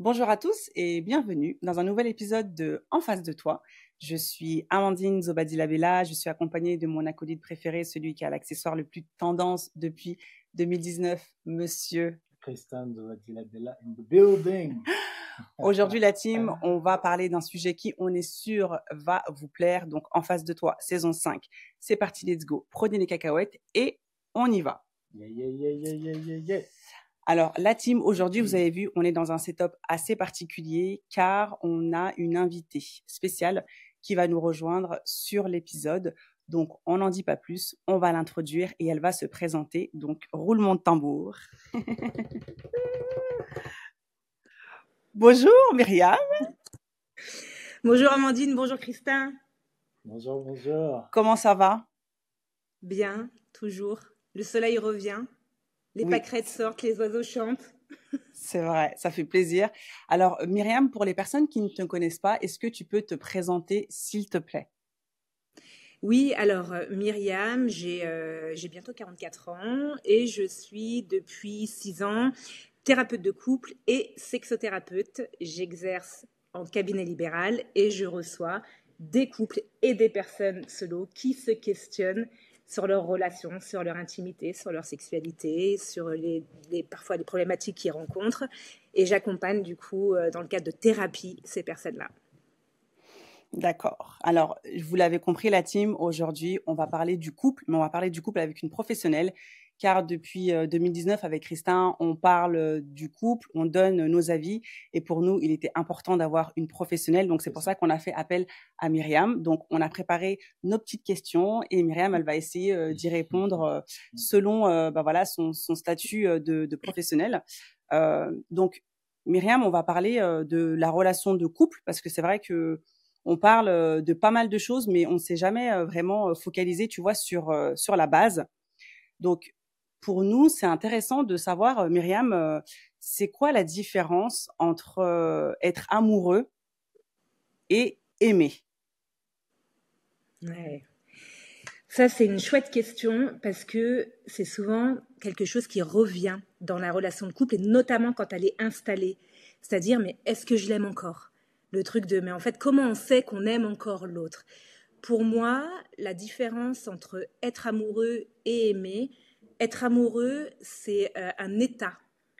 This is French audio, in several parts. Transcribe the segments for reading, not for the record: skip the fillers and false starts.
Bonjour à tous et bienvenue dans un nouvel épisode de En face de toi. Je suis Amandine Zobadi-Labella, je suis accompagnée de mon acolyte préféré, celui qui a l'accessoire le plus tendance depuis 2019, monsieur. Tristan Zobadi-Labella in the building. Aujourd'hui, la team, on va parler d'un sujet qui, on est sûr, va vous plaire. Donc, En face de toi, saison 5. C'est parti, let's go. Prenez les cacahuètes et on y va. Yeah. Alors, la team, aujourd'hui, vous avez vu, on est dans un setup assez particulier car on a une invitée spéciale qui va nous rejoindre sur l'épisode. Donc, on n'en dit pas plus, on va l'introduire et elle va se présenter. Donc, roulement de tambour. Bonjour Myriam. Bonjour Amandine, bonjour Christin. Bonjour. Comment ça va? Bien, toujours. Le soleil revient, les pâquerettes sortent, les oiseaux chantent. C'est vrai, ça fait plaisir. Alors Myriam, pour les personnes qui ne te connaissent pas, est-ce que tu peux te présenter s'il te plaît? Oui, alors Myriam, j'ai bientôt 44 ans et je suis depuis 6 ans thérapeute de couple et sexothérapeute. J'exerce en cabinet libéral et je reçois des couples et des personnes solo qui se questionnent sur leurs relations, sur leur intimité, sur leur sexualité, sur parfois les problématiques qu'ils rencontrent. Et j'accompagne du coup, dans le cadre de thérapie, ces personnes-là. D'accord. Alors, vous l'avez compris, la team, aujourd'hui, on va parler du couple, mais on va parler du couple avec une professionnelle, car depuis 2019, avec Christin, on parle du couple, on donne nos avis, et pour nous, il était important d'avoir une professionnelle, donc c'est pour ça qu'on a fait appel à Myriam. Donc, on a préparé nos petites questions, et Myriam, elle va essayer d'y répondre selon son statut de professionnelle. Donc, Myriam, on va parler de la relation de couple, parce que c'est vrai que on parle de pas mal de choses, mais on ne s'est jamais vraiment focalisé, tu vois, sur la base. Donc, pour nous, c'est intéressant de savoir, Myriam, c'est quoi la différence entre être amoureux et aimer? Ouais. Ça, c'est une chouette question parce que c'est souvent quelque chose qui revient dans la relation de couple et notamment quand elle est installée. C'est-à-dire, mais est-ce que je l'aime encore? Le truc de, mais en fait, comment on sait qu'on aime encore l'autre? Pour moi, la différence entre être amoureux et aimer, être amoureux, c'est un état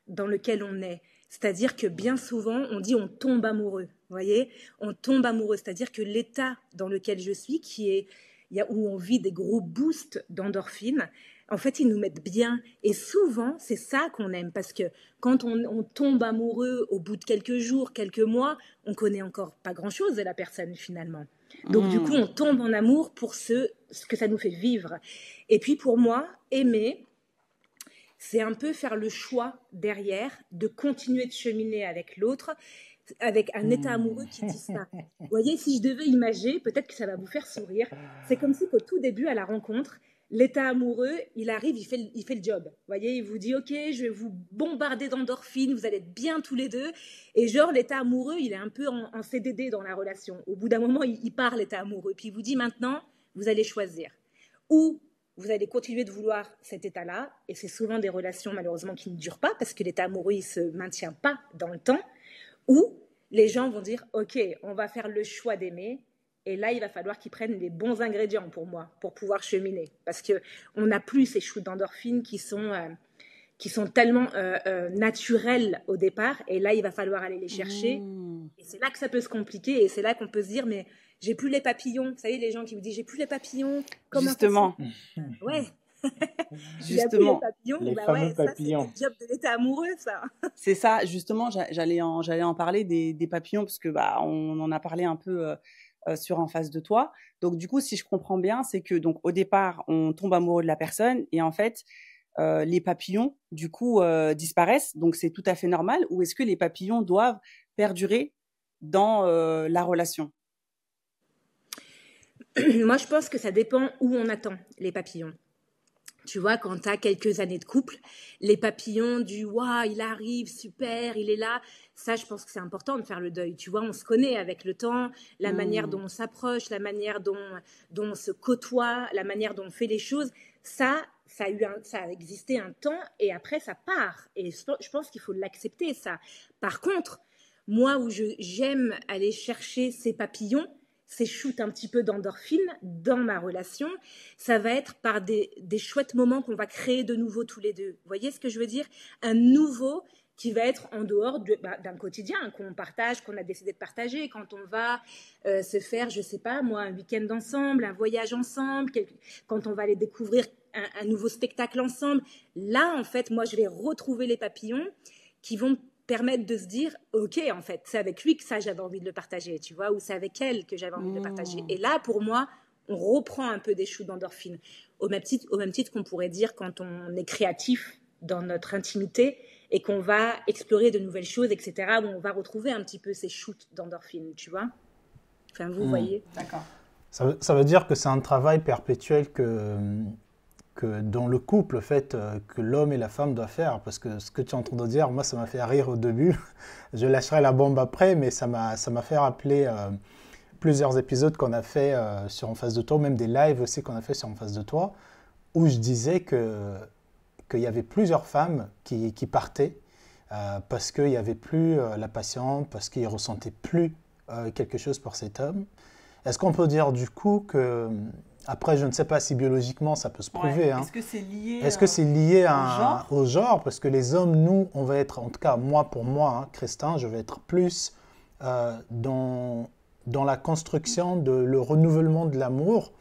dans lequel on est. C'est-à-dire que bien souvent, on dit on tombe amoureux. Vous voyez, on tombe amoureux. C'est-à-dire que l'état dans lequel je suis, où on vit des gros boosts d'endorphines, en fait, ils nous mettent bien. Et souvent, c'est ça qu'on aime. Parce que quand on tombe amoureux au bout de quelques jours, quelques mois, on connaît encore pas grand-chose de la personne finalement. Donc du coup, on tombe en amour pour ce que ça nous fait vivre. Et puis pour moi, aimer, c'est un peu faire le choix derrière de continuer de cheminer avec l'autre, avec un état amoureux qui dit ça. Vous voyez, si je devais imager, peut-être que ça va vous faire sourire, c'est comme si qu'au tout début, à la rencontre, l'état amoureux, il arrive, il fait le job. Vous voyez, il vous dit, OK, je vais vous bombarder d'endorphines, vous allez être bien tous les deux. Et genre, l'état amoureux, il est un peu en CDD dans la relation. Au bout d'un moment, il part, l'état amoureux. Puis il vous dit, maintenant, vous allez choisir. Ou vous allez continuer de vouloir cet état-là. Et c'est souvent des relations, malheureusement, qui ne durent pas parce que l'état amoureux, il ne se maintient pas dans le temps. Ou les gens vont dire, OK, on va faire le choix d'aimer. Et là, il va falloir qu'ils prennent les bons ingrédients pour moi, pour pouvoir cheminer. Parce qu'on n'a plus ces shoots d'endorphines qui sont tellement naturels au départ. Et là, il va falloir aller les chercher. Et c'est là que ça peut se compliquer. Et c'est là qu'on peut se dire, mais j'ai plus les papillons. Vous savez, les gens qui vous disent, j'ai plus les papillons. Comment Justement. Ouais. Justement. Les fameux papillons. Ça, c'est le job de l'état amoureux, ça. C'est ça, justement, j'allais en parler des papillons parce que on en a parlé un peu sur En face de toi. Donc du coup, si je comprends bien, c'est que donc au départ, on tombe amoureux de la personne et en fait, les papillons du coup disparaissent. Donc c'est tout à fait normal. Ou est-ce que les papillons doivent perdurer dans la relation? Moi, je pense que ça dépend où on attend les papillons. Tu vois, quand tu as quelques années de couple, les papillons du « waouh, il arrive, super, il est là », ça, je pense que c'est important de faire le deuil. Tu vois, on se connaît avec le temps, la manière dont on s'approche, la manière dont on se côtoie, la manière dont on fait les choses. Ça a existé un temps et après, ça part. Et je pense qu'il faut l'accepter, ça. Par contre, moi, où j'aime aller chercher ces papillons, ces shoots un petit peu d'endorphine dans ma relation, ça va être par des chouettes moments qu'on va créer de nouveau tous les deux. Vous voyez ce que je veux dire? Un nouveau qui va être en dehors d'un quotidien qu'on partage, qu'on a décidé de partager. Quand on va se faire, je sais pas moi, un week-end ensemble, un voyage ensemble, quand on va aller découvrir un nouveau spectacle ensemble. Là, en fait, moi, je vais retrouver les papillons qui vont permettre de se dire, ok, en fait, c'est avec lui que ça j'avais envie de le partager, tu vois, ou c'est avec elle que j'avais envie de le partager. Et là, pour moi, on reprend un peu des shoots d'endorphine, au même titre qu'on pourrait dire quand on est créatif dans notre intimité et qu'on va explorer de nouvelles choses, etc., où on va retrouver un petit peu ces shoots d'endorphine, tu vois. Enfin, vous voyez. D'accord. Ça veut dire que c'est un travail perpétuel que dans le couple, le fait que l'homme et la femme doivent faire, parce que ce que tu es en train de dire, moi, ça m'a fait rire au début. Je lâcherai la bombe après, mais ça m'a fait rappeler plusieurs épisodes qu'on a fait sur En face de toi, ou même des lives aussi qu'on a fait sur En face de toi, où je disais qu'il y avait plusieurs femmes qui partaient parce qu'il n'y avait plus la passion, parce qu'ils ne ressentaient plus quelque chose pour cet homme. Est-ce qu'on peut dire du coup que... Après, je ne sais pas si biologiquement ça peut se prouver. Ouais. Hein. Est-ce que c'est lié, au genre? Parce que les hommes, nous, on va être, en tout cas pour moi, hein, Christin, je vais être plus dans la construction le renouvellement de l'amour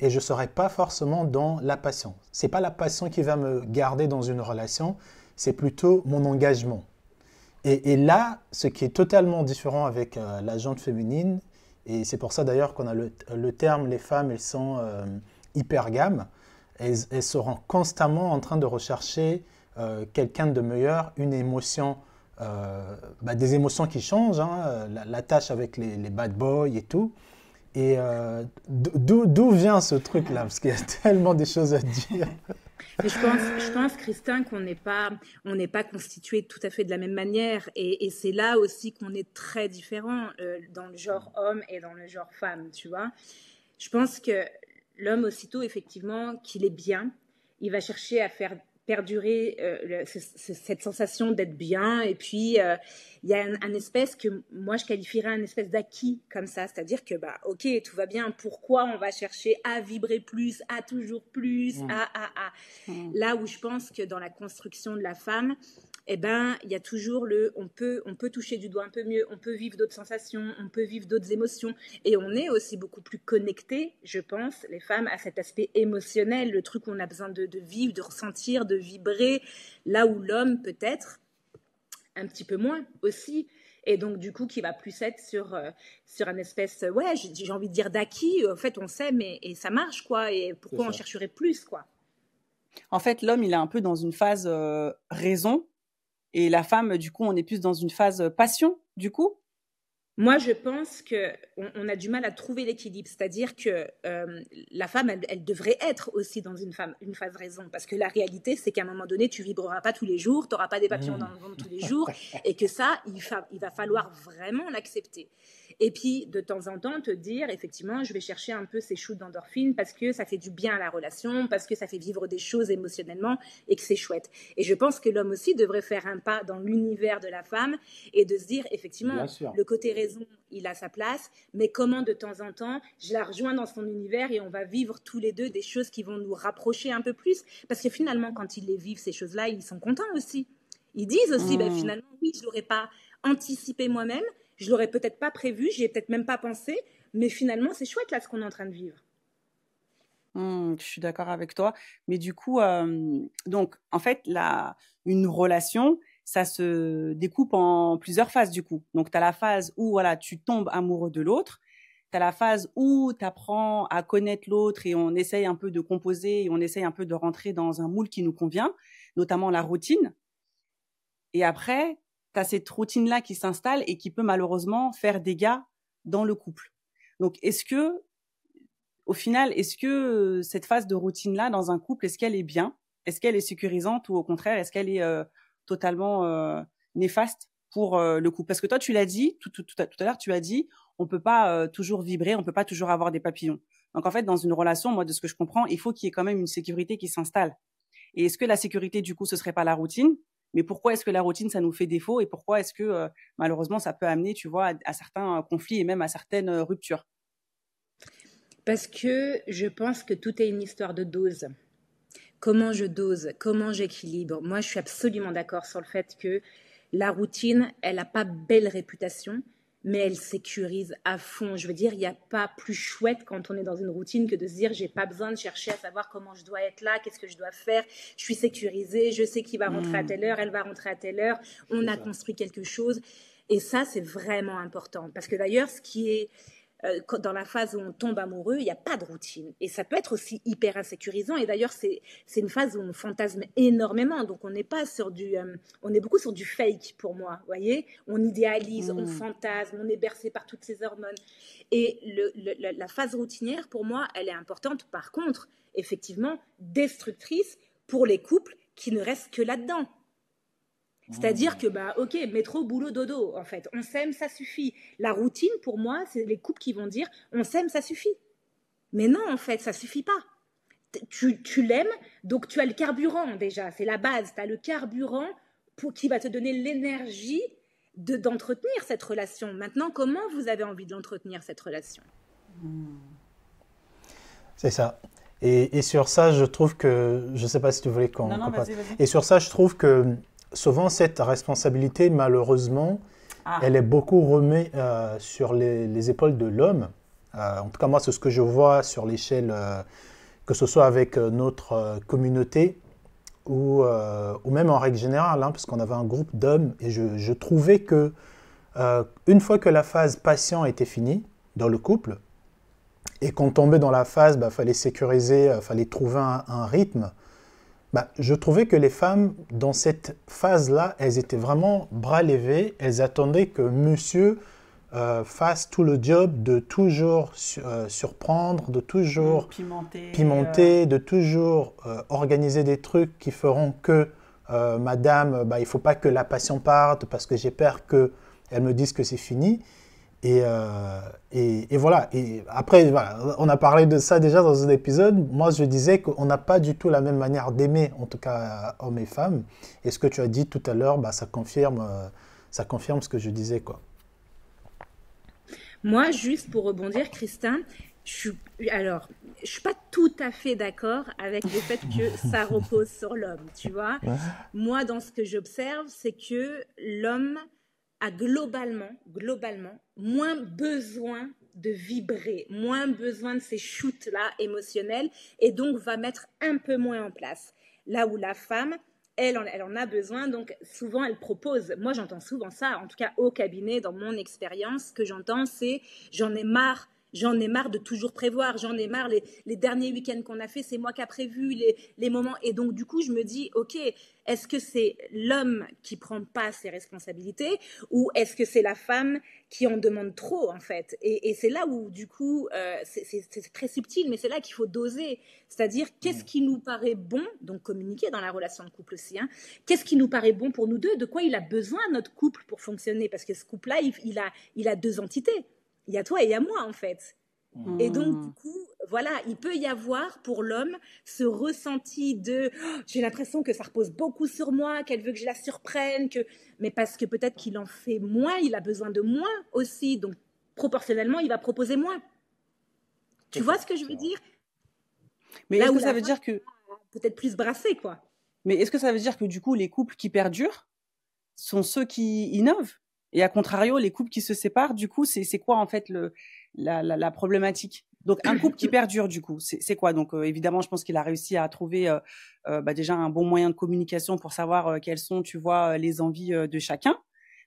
et je ne serai pas forcément dans la passion. Ce n'est pas la passion qui va me garder dans une relation, c'est plutôt mon engagement. Et là, ce qui est totalement différent avec la gente féminine, et c'est pour ça d'ailleurs qu'on a le terme, les femmes, elles sont hypergames. Elles seront constamment en train de rechercher quelqu'un de meilleur, une émotion, des émotions qui changent, hein, la tâche avec les bad boys et tout. Et d'où vient ce truc-là? Parce qu'il y a tellement de choses à dire. Mais je pense, Christin, qu'on n'est pas constitué tout à fait de la même manière. Et c'est là aussi qu'on est très différents dans le genre homme et dans le genre femme, tu vois. Je pense que l'homme, aussitôt, effectivement, qu'il est bien, il va chercher à faire perdurer cette sensation d'être bien. Et puis, il y a un espèce que moi, je qualifierais un espèce d'acquis comme ça. C'est-à-dire que, ok, tout va bien. Pourquoi on va chercher à vibrer plus, à toujours plus, Là où je pense que dans la construction de la femme, eh ben, il y a toujours on peut toucher du doigt un peu mieux, on peut vivre d'autres sensations, on peut vivre d'autres émotions. Et on est aussi beaucoup plus connectés, je pense, les femmes, à cet aspect émotionnel, le truc où on a besoin de vivre, de ressentir, de vibrer, là où l'homme peut-être un petit peu moins aussi. Et donc, du coup, qui va plus être sur un espèce, j'ai envie de dire d'acquis. En fait, on sait, et ça marche, quoi. Et pourquoi on chercherait plus, quoi. En fait, l'homme, il est un peu dans une phase raison. Et la femme, du coup, on est plus dans une phase passion, du coup? Moi, je pense qu'on a du mal à trouver l'équilibre. C'est-à-dire que la femme, elle devrait être aussi dans une phase raison. Parce que la réalité, c'est qu'à un moment donné, tu vibreras pas tous les jours, tu n'auras pas des papillons dans le ventre tous les jours. Et que ça, il va falloir vraiment l'accepter. Et puis, de temps en temps, te dire, effectivement, je vais chercher un peu ces shoots d'endorphine parce que ça fait du bien à la relation, parce que ça fait vivre des choses émotionnellement et que c'est chouette. Et je pense que l'homme aussi devrait faire un pas dans l'univers de la femme et de se dire, effectivement, le côté raison, il a sa place, mais comment de temps en temps, je la rejoins dans son univers et on va vivre tous les deux des choses qui vont nous rapprocher un peu plus. Parce que finalement, quand ils les vivent, ces choses-là, ils sont contents aussi. Ils disent aussi, finalement, oui, je ne l'aurais pas anticipé moi-même, je ne l'aurais peut-être pas prévu, j'y ai peut-être même pas pensé, mais finalement, c'est chouette là ce qu'on est en train de vivre. Je suis d'accord avec toi. Mais du coup, donc, en fait, une relation, ça se découpe en plusieurs phases, du coup. Donc, tu as la phase où voilà, tu tombes amoureux de l'autre. Tu as la phase où tu apprends à connaître l'autre et on essaye un peu de composer et on essaye un peu de rentrer dans un moule qui nous convient, notamment la routine. Et après, tu as cette routine-là qui s'installe et qui peut malheureusement faire dégâts dans le couple. Donc, au final, est-ce que cette phase de routine-là dans un couple, est-ce qu'elle est bien? Est-ce qu'elle est sécurisante ou au contraire, est-ce qu'elle est totalement néfaste pour le couple? Parce que toi, tu l'as dit, tout à l'heure, tu as dit, on peut pas toujours vibrer, on peut pas toujours avoir des papillons. Donc, en fait, dans une relation, moi, de ce que je comprends, il faut qu'il y ait quand même une sécurité qui s'installe. Et est-ce que la sécurité, du coup, ce serait pas la routine? mais pourquoi est-ce que la routine, ça nous fait défaut et pourquoi est-ce que malheureusement, ça peut amener, tu vois, à certains conflits et même à certaines ruptures? Parce que je pense que tout est une histoire de dose. Comment je dose, comment j'équilibre. Moi, je suis absolument d'accord sur le fait que la routine, elle n'a pas belle réputation, mais elle sécurise à fond. Je veux dire, il n'y a pas plus chouette quand on est dans une routine que de se dire, j'ai pas besoin de chercher à savoir comment je dois être là, qu'est-ce que je dois faire. Je suis sécurisée, je sais qui va rentrer à telle heure, elle va rentrer à telle heure. On a construit quelque chose. Et ça, c'est vraiment important. Parce que d'ailleurs, ce qui est dans la phase où on tombe amoureux, il n'y a pas de routine. Et ça peut être aussi hyper insécurisant. Et d'ailleurs, c'est une phase où on fantasme énormément. Donc, on n'est pas sur on est beaucoup sur du fake pour moi, vous voyez. On idéalise, on fantasme, on est bercé par toutes ces hormones. Et la phase routinière, pour moi, elle est importante. Par contre, effectivement, destructrice pour les couples qui ne restent que là-dedans. C'est-à-dire que, ok, métro, boulot, dodo, en fait. On s'aime, ça suffit. La routine, pour moi, c'est les couples qui vont dire, on s'aime, ça suffit. Mais non, en fait, ça suffit pas. Tu l'aimes, donc tu as le carburant déjà, c'est la base. Tu as le carburant qui va te donner l'énergie d'entretenir cette relation. Maintenant, comment vous avez envie d'entretenir cette relation? C'est ça. Et sur ça, je trouve que, je ne sais pas si tu voulais qu'on passe. Et sur ça, je trouve que souvent, cette responsabilité, malheureusement, elle est beaucoup remise sur les épaules de l'homme. En tout cas, moi, c'est ce que je vois sur l'échelle, que ce soit avec notre communauté ou même en règle générale, parce qu'on avait un groupe d'hommes et je trouvais que une fois que la phase patient était finie dans le couple et qu'on tombait dans la phase, fallait sécuriser, fallait trouver un rythme. Je trouvais que les femmes, dans cette phase-là, elles étaient vraiment bras levés. Elles attendaient que monsieur fasse tout le job de toujours surprendre, de toujours pimenter, de toujours organiser des trucs qui feront que madame, il ne faut pas que la passion parte parce que j'ai peur qu'elle me dise que c'est fini. Et voilà. Et après, voilà, on a parlé de ça déjà dans un épisode. Moi, je disais qu'on n'a pas du tout la même manière d'aimer, en tout cas hommes et femmes. Et ce que tu as dit tout à l'heure, ça confirme ce que je disais, quoi. Moi, juste pour rebondir, Christin, je suis pas tout à fait d'accord avec le fait que ça repose sur l'homme, tu vois. Moi, dans ce que j'observe, c'est que l'homme a globalement moins besoin de vibrer, moins besoin de ces shoots-là émotionnels et donc va mettre un peu moins en place. Là où la femme, elle en a besoin, donc souvent elle propose. Moi, j'entends souvent ça, en tout cas au cabinet, dans mon expérience, ce que j'entends, c'est « j'en ai marre de toujours prévoir, j'en ai marre, les derniers week-ends qu'on a fait, c'est moi qui a prévu les moments. » Et donc, du coup, je me dis, ok, est-ce que c'est l'homme qui prend pas ses responsabilités ou est-ce que c'est la femme qui en demande trop, en fait? Et c'est là où, du coup, c'est très subtil, mais c'est là qu'il faut doser. C'est-à-dire, qu'est-ce qui nous paraît bon, donc communiquer dans la relation de couple aussi, qu'est-ce qui nous paraît bon pour nous deux, de quoi il a besoin, notre couple, pour fonctionner? Parce que ce couple-là, il a deux entités. Il y a toi et il y a moi, en fait. Et donc, du coup, voilà, il peut y avoir pour l'homme ce ressenti de j'ai l'impression que ça repose beaucoup sur moi, qu'elle veut que je la surprenne, mais parce que peut-être qu'il en fait moins, il a besoin de moins aussi. Donc, proportionnellement, il va proposer moins. Tu vois ce que je veux dire? Mais est-ce que ça veut dire que. Peut-être plus brassé, quoi. Mais est-ce que ça veut dire que du coup, les couples qui perdurent sont ceux qui innovent? Et à contrario, les couples qui se séparent, du coup, c'est quoi en fait la problématique? Donc, un couple qui perdure, du coup, c'est quoi? Donc, évidemment, je pense qu'il a réussi à trouver déjà un bon moyen de communication pour savoir quelles sont, tu vois, les envies de chacun.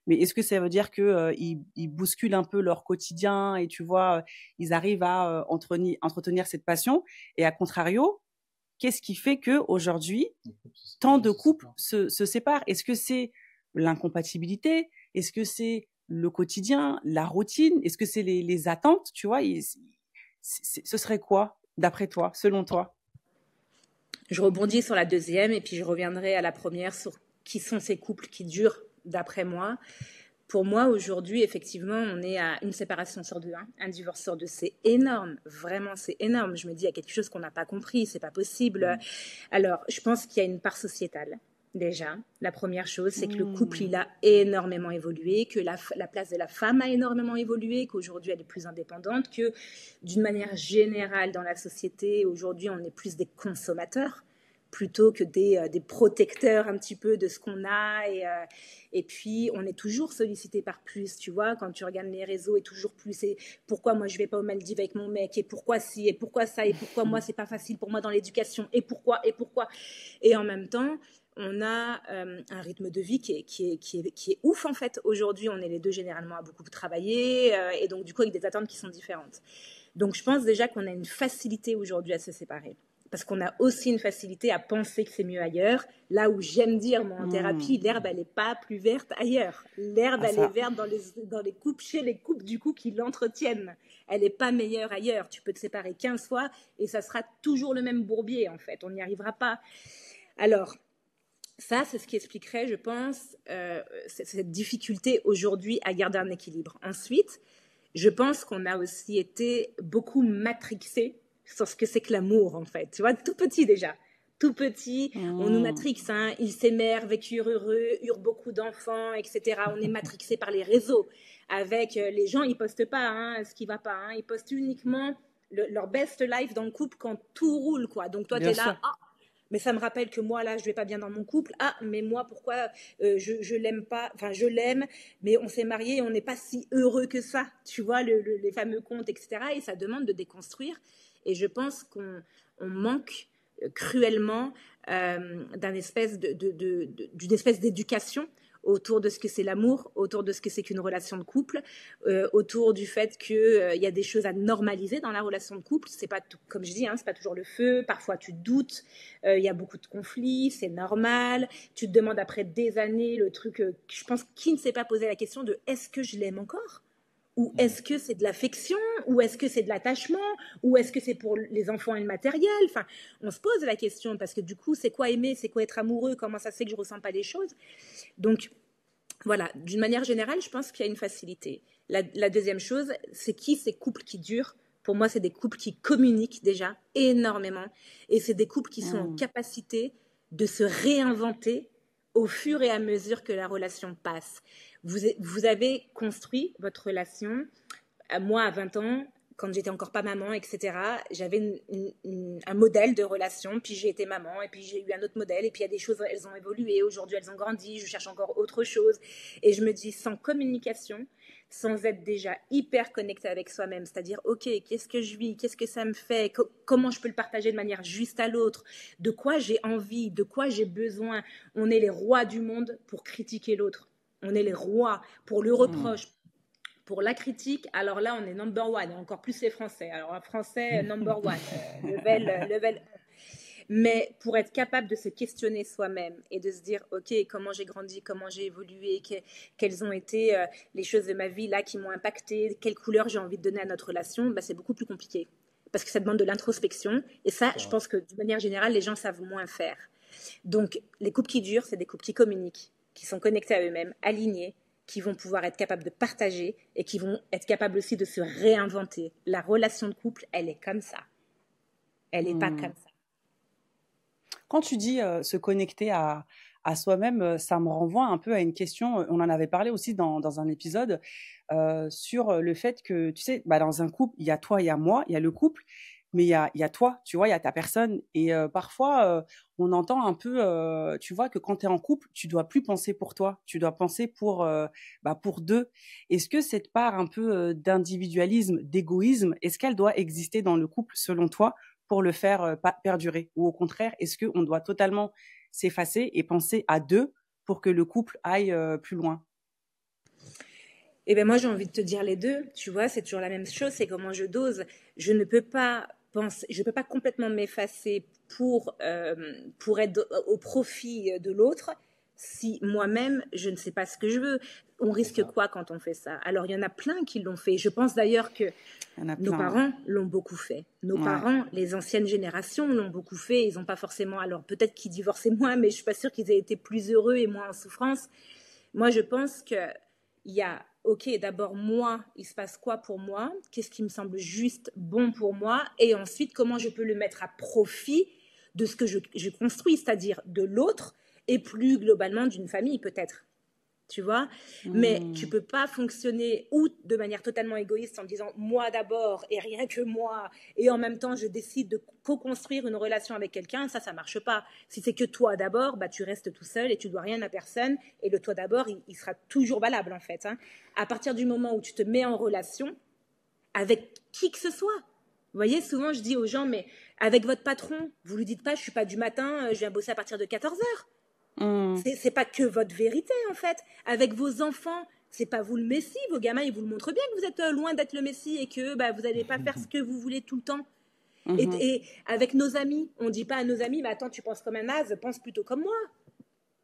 Mais est-ce que ça veut dire qu'ils bousculent un peu leur quotidien et, tu vois, ils arrivent à entretenir cette passion? Et à contrario, qu'est-ce qui fait qu'aujourd'hui, tant de couples se séparent? Est-ce que c'est l'incompatibilité? Est-ce que c'est le quotidien, la routine? Est-ce que c'est les attentes? Tu vois, ce serait quoi, d'après toi, selon toi? Je rebondis sur la deuxième et puis je reviendrai à la première sur qui sont ces couples qui durent, d'après moi. Pour moi, aujourd'hui, effectivement, on est à une séparation sur deux, un divorce sur deux. C'est énorme, vraiment, c'est énorme. Je me dis, il y a quelque chose qu'on n'a pas compris, c'est pas possible. Alors, je pense qu'il y a une part sociétale. déjà. La première chose, c'est que le couple, il a énormément évolué, que la place de la femme a énormément évolué, qu'aujourd'hui, elle est plus indépendante, que d'une manière générale dans la société, aujourd'hui, on est plus des consommateurs plutôt que des protecteurs un petit peu de ce qu'on a. Et puis, on est toujours sollicité par plus, tu vois, quand tu regardes les réseaux, et toujours plus. Et pourquoi moi, je vais pas aux Maldives avec mon mec? Et pourquoi si? Et pourquoi ça? Et pourquoi moi, c'est pas facile pour moi dans l'éducation? Et pourquoi? Et en même temps, on a un rythme de vie qui est ouf, en fait. Aujourd'hui, on est les deux généralement à beaucoup travailler, et donc, du coup, avec des attentes qui sont différentes. Donc, je pense déjà qu'on a une facilité aujourd'hui à se séparer. Parce qu'on a aussi une facilité à penser que c'est mieux ailleurs. Là où j'aime dire, moi, en thérapie, l'herbe, elle n'est pas plus verte ailleurs. L'herbe, elle est verte dans les couples, chez les couples, du coup, qui l'entretiennent. Elle n'est pas meilleure ailleurs. Tu peux te séparer 15 fois et ça sera toujours le même bourbier, en fait. On n'y arrivera pas. Alors, ça, c'est ce qui expliquerait, je pense, cette difficulté aujourd'hui à garder un équilibre. Ensuite, je pense qu'on a aussi été beaucoup matrixés sur ce que c'est que l'amour, en fait. Tu vois, tout petit déjà. Tout petit, on nous matrixe, hein. Ils s'émervent, vécurent heureux, eurent beaucoup d'enfants, etc. On est matrixé par les réseaux. Avec les gens, ils postent pas ce qui va pas. Hein. Ils postent uniquement leur best life dans le couple quand tout roule, quoi. Donc toi, tu es là, mais ça me rappelle que moi, là, je vais pas bien dans mon couple. Ah, mais moi, pourquoi je l'aime pas? Enfin, je l'aime, mais on s'est mariés et on n'est pas si heureux que ça. Tu vois, les fameux contes, etc. Et ça demande de déconstruire. Et je pense qu'on manque cruellement d'une espèce d'éducation autour de ce que c'est l'amour, autour de ce que c'est qu'une relation de couple, autour du fait qu'il y a des choses à normaliser dans la relation de couple. C'est pas tout, comme je dis, c'est pas toujours le feu. Parfois, tu doutes. Il y a beaucoup de conflits. C'est normal. Tu te demandes après des années le truc. Je pense qui ne s'est pas posé la question de est-ce que je l'aime encore? Ou est-ce que c'est de l'affection? Ou est-ce que c'est de l'attachement? Ou est-ce que c'est pour les enfants et le matériel? Enfin, on se pose la question parce que du coup, c'est quoi aimer? C'est quoi être amoureux? Comment ça se fait que je ne ressens pas les choses? Donc, voilà, d'une manière générale, je pense qu'il y a une facilité. La deuxième chose, c'est ces couples qui durent? Pour moi, c'est des couples qui communiquent déjà énormément. Et c'est des couples qui sont en capacité de se réinventer au fur et à mesure que la relation passe. Vous avez construit votre relation. Moi, à 20 ans, quand j'étais encore pas maman, etc., j'avais un modèle de relation, puis j'ai été maman, et puis j'ai eu un autre modèle, et puis il y a des choses, elles ont évolué, aujourd'hui elles ont grandi, je cherche encore autre chose. Et je me dis, sans communication, sans être déjà hyper connecté avec soi-même, c'est-à-dire, ok, qu'est-ce que je vis, qu'est-ce que ça me fait, comment je peux le partager de manière juste à l'autre, de quoi j'ai envie, de quoi j'ai besoin. On est les rois du monde pour critiquer l'autre. On est les rois pour le reproche, pour la critique. Alors là, on est number one, et encore plus les Français. Alors un Français, number one, level 1. Mais pour être capable de se questionner soi-même et de se dire, ok, comment j'ai grandi, comment j'ai évolué, quelles ont été les choses de ma vie là qui m'ont impacté, quelle couleur j'ai envie de donner à notre relation, c'est beaucoup plus compliqué. Parce que ça demande de l'introspection. Et ça, je pense que de manière générale, les gens savent moins faire. Donc, les couples qui durent, c'est des couples qui communiquent, qui sont connectés à eux-mêmes, alignés, qui vont pouvoir être capables de partager et qui vont être capables aussi de se réinventer. La relation de couple, elle est comme ça. Elle n'est pas comme ça. Quand tu dis se connecter à soi-même, ça me renvoie un peu à une question, on en avait parlé aussi dans un épisode, sur le fait que, tu sais, dans un couple, il y a toi, il y a moi, il y a le couple, mais il y a toi, tu vois, il y a ta personne. Et parfois, on entend un peu, tu vois, que quand tu es en couple, tu dois plus penser pour toi, tu dois penser pour deux. Est-ce que cette part un peu d'individualisme, d'égoïsme, est-ce qu'elle doit exister dans le couple selon toi pour le faire perdurer? Ou au contraire, est-ce qu'on doit totalement s'effacer et penser à deux pour que le couple aille plus loin? Eh bien, moi, j'ai envie de te dire les deux. Tu vois, c'est toujours la même chose, c'est comment je dose. Je ne peux pas complètement m'effacer pour être au profit de l'autre si moi-même, je ne sais pas ce que je veux. On risque quoi quand on fait ça? Alors, il y en a plein qui l'ont fait. Je pense d'ailleurs que nos parents l'ont beaucoup fait. Nos parents, les anciennes générations l'ont beaucoup fait. Ils n'ont pas forcément... Alors, peut-être qu'ils divorçaient moins, mais je ne suis pas sûre qu'ils aient été plus heureux et moins en souffrance. Moi, je pense qu'il y a... Ok, d'abord, moi, il se passe quoi pour moi? Qu'est-ce qui me semble juste, bon pour moi? Et ensuite, comment je peux le mettre à profit de ce que je construis, c'est-à-dire de l'autre et plus globalement d'une famille peut-être. Tu vois, mais tu peux pas fonctionner ou de manière totalement égoïste en disant moi d'abord et rien que moi, et en même temps je décide de co-construire une relation avec quelqu'un. Ça marche pas. Si c'est que toi d'abord, bah tu restes tout seul et tu dois rien à personne, et le toi d'abord il sera toujours valable en fait, hein. À partir du moment où tu te mets en relation avec qui que ce soit. Vous voyez, souvent je dis aux gens, mais avec votre patron, vous lui dites pas je suis pas du matin, je viens bosser à partir de 14h. C'est pas que votre vérité en fait. Avec vos enfants, c'est pas vous le messie. Vos gamins, ils vous le montrent bien que vous êtes loin d'être le messie et que vous n'allez pas faire ce que vous voulez tout le temps. Et avec nos amis, on dit pas à nos amis, mais attends, tu penses comme un naze, pense plutôt comme moi.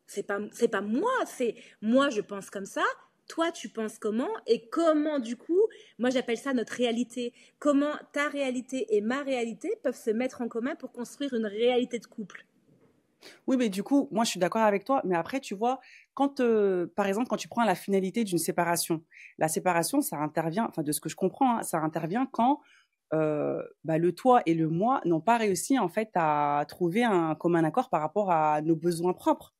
C'est pas moi, c'est moi je pense comme ça. Toi, tu penses comment, et comment du coup, moi j'appelle ça notre réalité. Comment ta réalité et ma réalité peuvent se mettre en commun pour construire une réalité de couple. Oui, mais du coup, moi, je suis d'accord avec toi. Mais après, tu vois, par exemple, quand tu prends la finalité d'une séparation, la séparation, ça intervient, enfin, de ce que je comprends, hein, ça intervient quand le toi et le moi n'ont pas réussi, en fait, à trouver un commun accord par rapport à nos besoins propres.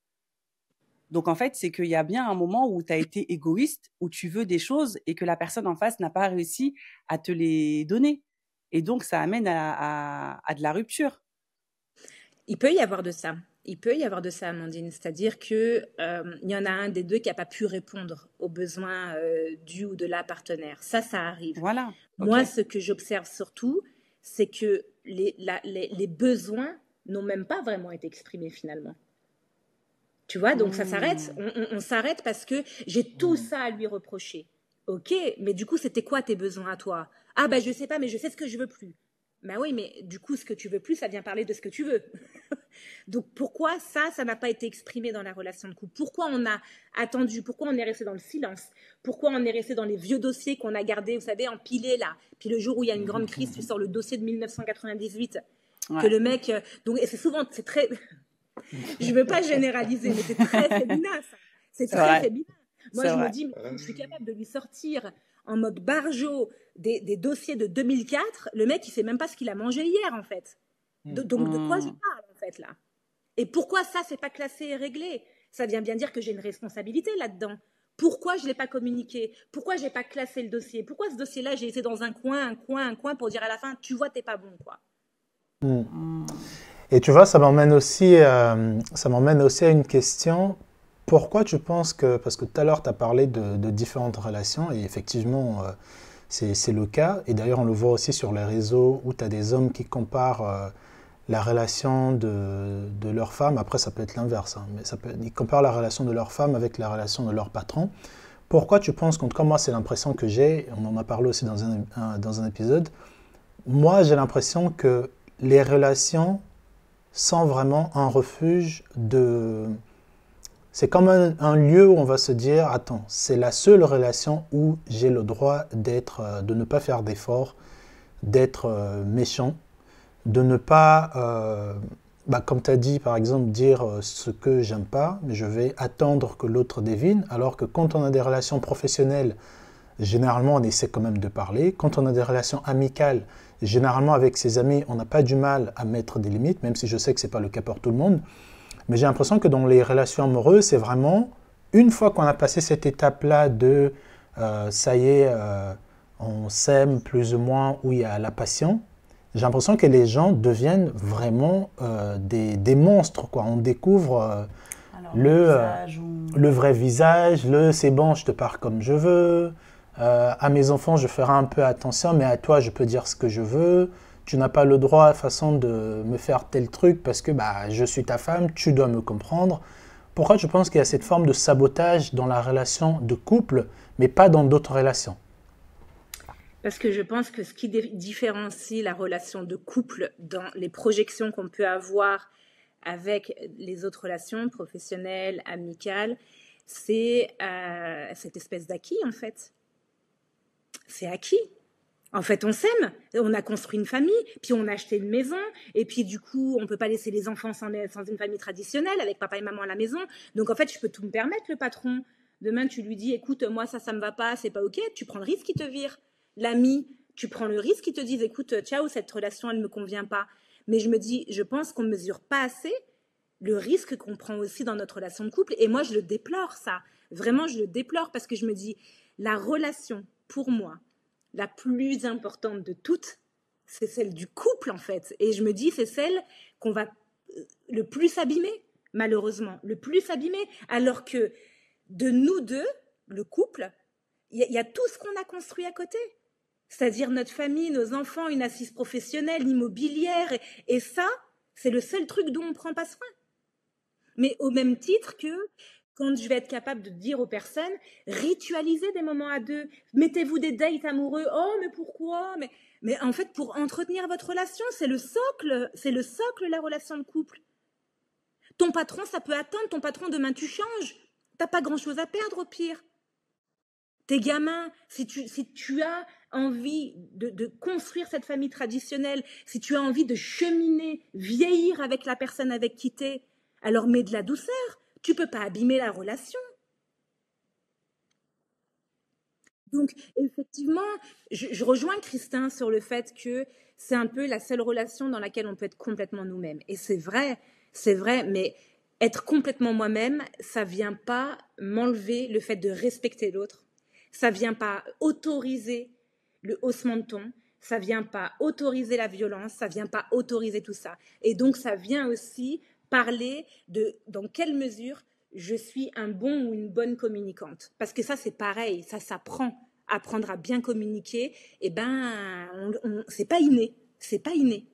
Donc, en fait, c'est qu'il y a bien un moment où tu as été égoïste, où tu veux des choses et que la personne en face n'a pas réussi à te les donner. Et donc, ça amène à de la rupture. Il peut y avoir de ça. Il peut y avoir de ça, Amandine. C'est-à-dire qu'il y en a un des deux qui n'a pas pu répondre aux besoins du ou de la partenaire. Ça arrive. Voilà. Moi, ce que j'observe surtout, c'est que les besoins n'ont même pas vraiment été exprimés finalement. Tu vois, donc ça s'arrête. On s'arrête parce que j'ai tout ça à lui reprocher. Ok, mais du coup, c'était quoi tes besoins à toi? Ah, je sais pas, mais je sais ce que je veux plus. Ben oui, mais du coup, ce que tu veux plus, ça vient parler de ce que tu veux. Donc, pourquoi ça n'a pas été exprimé dans la relation de couple? Pourquoi on a attendu? Pourquoi on est resté dans le silence? Pourquoi on est resté dans les vieux dossiers qu'on a gardés, vous savez, empilés là? Puis le jour où il y a une grande crise, tu sors le dossier de 1998, que le mec... Donc, et c'est très... Je veux pas généraliser, mais c'est très féminin, ça. C'est très féminin. Moi, je me dis, je suis capable de lui sortir en mode barjo des dossiers de 2004. Le mec, il sait même pas ce qu'il a mangé hier, en fait. Donc, de quoi je parle, en fait, là? Et pourquoi ça, c'est pas classé et réglé? Ça vient bien dire que j'ai une responsabilité là-dedans. Pourquoi je l'ai pas communiqué? Pourquoi j'ai pas classé le dossier? Pourquoi ce dossier-là, j'ai laissé dans un coin pour dire à la fin, tu vois, t'es pas bon, quoi. Et tu vois, ça m'emmène aussi à une question. Pourquoi tu penses que, parce que tout à l'heure, tu as parlé de différentes relations, et effectivement, c'est le cas. Et d'ailleurs, on le voit aussi sur les réseaux où tu as des hommes qui comparent la relation de leur femme. Après, ça peut être l'inverse, hein, mais ils comparent la relation de leur femme avec la relation de leur patron. Pourquoi tu penses, en tout cas, moi, c'est l'impression que j'ai, on en a parlé aussi dans un épisode, moi, j'ai l'impression que les relations sont vraiment un refuge de... C'est comme un lieu où on va se dire, attends, c'est la seule relation où j'ai le droit de ne pas faire d'efforts, d'être méchant, de ne pas, comme tu as dit par exemple, dire ce que j'aime pas, mais je vais attendre que l'autre devine, alors que quand on a des relations professionnelles, généralement on essaie quand même de parler. Quand on a des relations amicales, généralement avec ses amis, on n'a pas du mal à mettre des limites, même si je sais que ce n'est pas le cas pour tout le monde. Mais j'ai l'impression que dans les relations amoureuses, c'est vraiment, une fois qu'on a passé cette étape-là de ça y est, on s'aime plus ou moins, où il y a la passion, j'ai l'impression que les gens deviennent vraiment des monstres, quoi. On découvre le vrai visage, c'est bon, je te parle comme je veux, à mes enfants, je ferai un peu attention, mais à toi, je peux dire ce que je veux. Tu n'as pas le droit, façon, de me faire tel truc parce que je suis ta femme, tu dois me comprendre. Pourquoi je pense qu'il y a cette forme de sabotage dans la relation de couple, mais pas dans d'autres relations? Parce que je pense que ce qui différencie la relation de couple dans les projections qu'on peut avoir avec les autres relations professionnelles, amicales, c'est cette espèce d'acquis, en fait. C'est acquis. En fait, on s'aime, on a construit une famille, puis on a acheté une maison, et puis du coup, on peut pas laisser les enfants sans une famille traditionnelle, avec papa et maman à la maison. Donc en fait, je peux tout me permettre, le patron. Demain, tu lui dis, écoute, moi, ça me va pas, c'est pas ok, tu prends le risque qu'il te vire. L'ami, tu prends le risque qu'il te dise, écoute, ciao, cette relation, elle me convient pas. Mais je me dis, je pense qu'on mesure pas assez le risque qu'on prend aussi dans notre relation de couple. Et moi, je le déplore, ça. Vraiment, je le déplore parce que je me dis, la relation, pour moi, la plus importante de toutes, c'est celle du couple, en fait. Et je me dis, c'est celle qu'on va le plus abîmer, malheureusement. Le plus abîmer. Alors que de nous deux, le couple, il y a tout ce qu'on a construit à côté. C'est-à-dire notre famille, nos enfants, une assise professionnelle, immobilière. Et ça, c'est le seul truc dont on ne prend pas soin. Mais au même titre que quand je vais être capable de dire aux personnes, ritualisez des moments à deux, mettez-vous des dates amoureux. Oh, mais pourquoi ? Mais en fait, pour entretenir votre relation, c'est le socle, la relation de couple. Ton patron, ça peut attendre, ton patron, demain tu changes. T'as pas grand-chose à perdre au pire. Tes gamins, si tu as envie de construire cette famille traditionnelle, si tu as envie de cheminer, vieillir avec la personne avec qui t'es, alors mets de la douceur. Tu peux pas abîmer la relation. Donc, effectivement, je rejoins Christin sur le fait que c'est un peu la seule relation dans laquelle on peut être complètement nous-mêmes. Et c'est vrai, mais être complètement moi-même, ça vient pas m'enlever le fait de respecter l'autre. Ça vient pas autoriser le haussement de ton. Ça vient pas autoriser la violence. Ça vient pas autoriser tout ça. Et donc, ça vient aussi parler de dans quelle mesure je suis un bon ou une bonne communicante. Parce que ça, c'est pareil, ça s'apprend. Apprendre à bien communiquer, eh ben, c'est pas inné. C'est pas inné.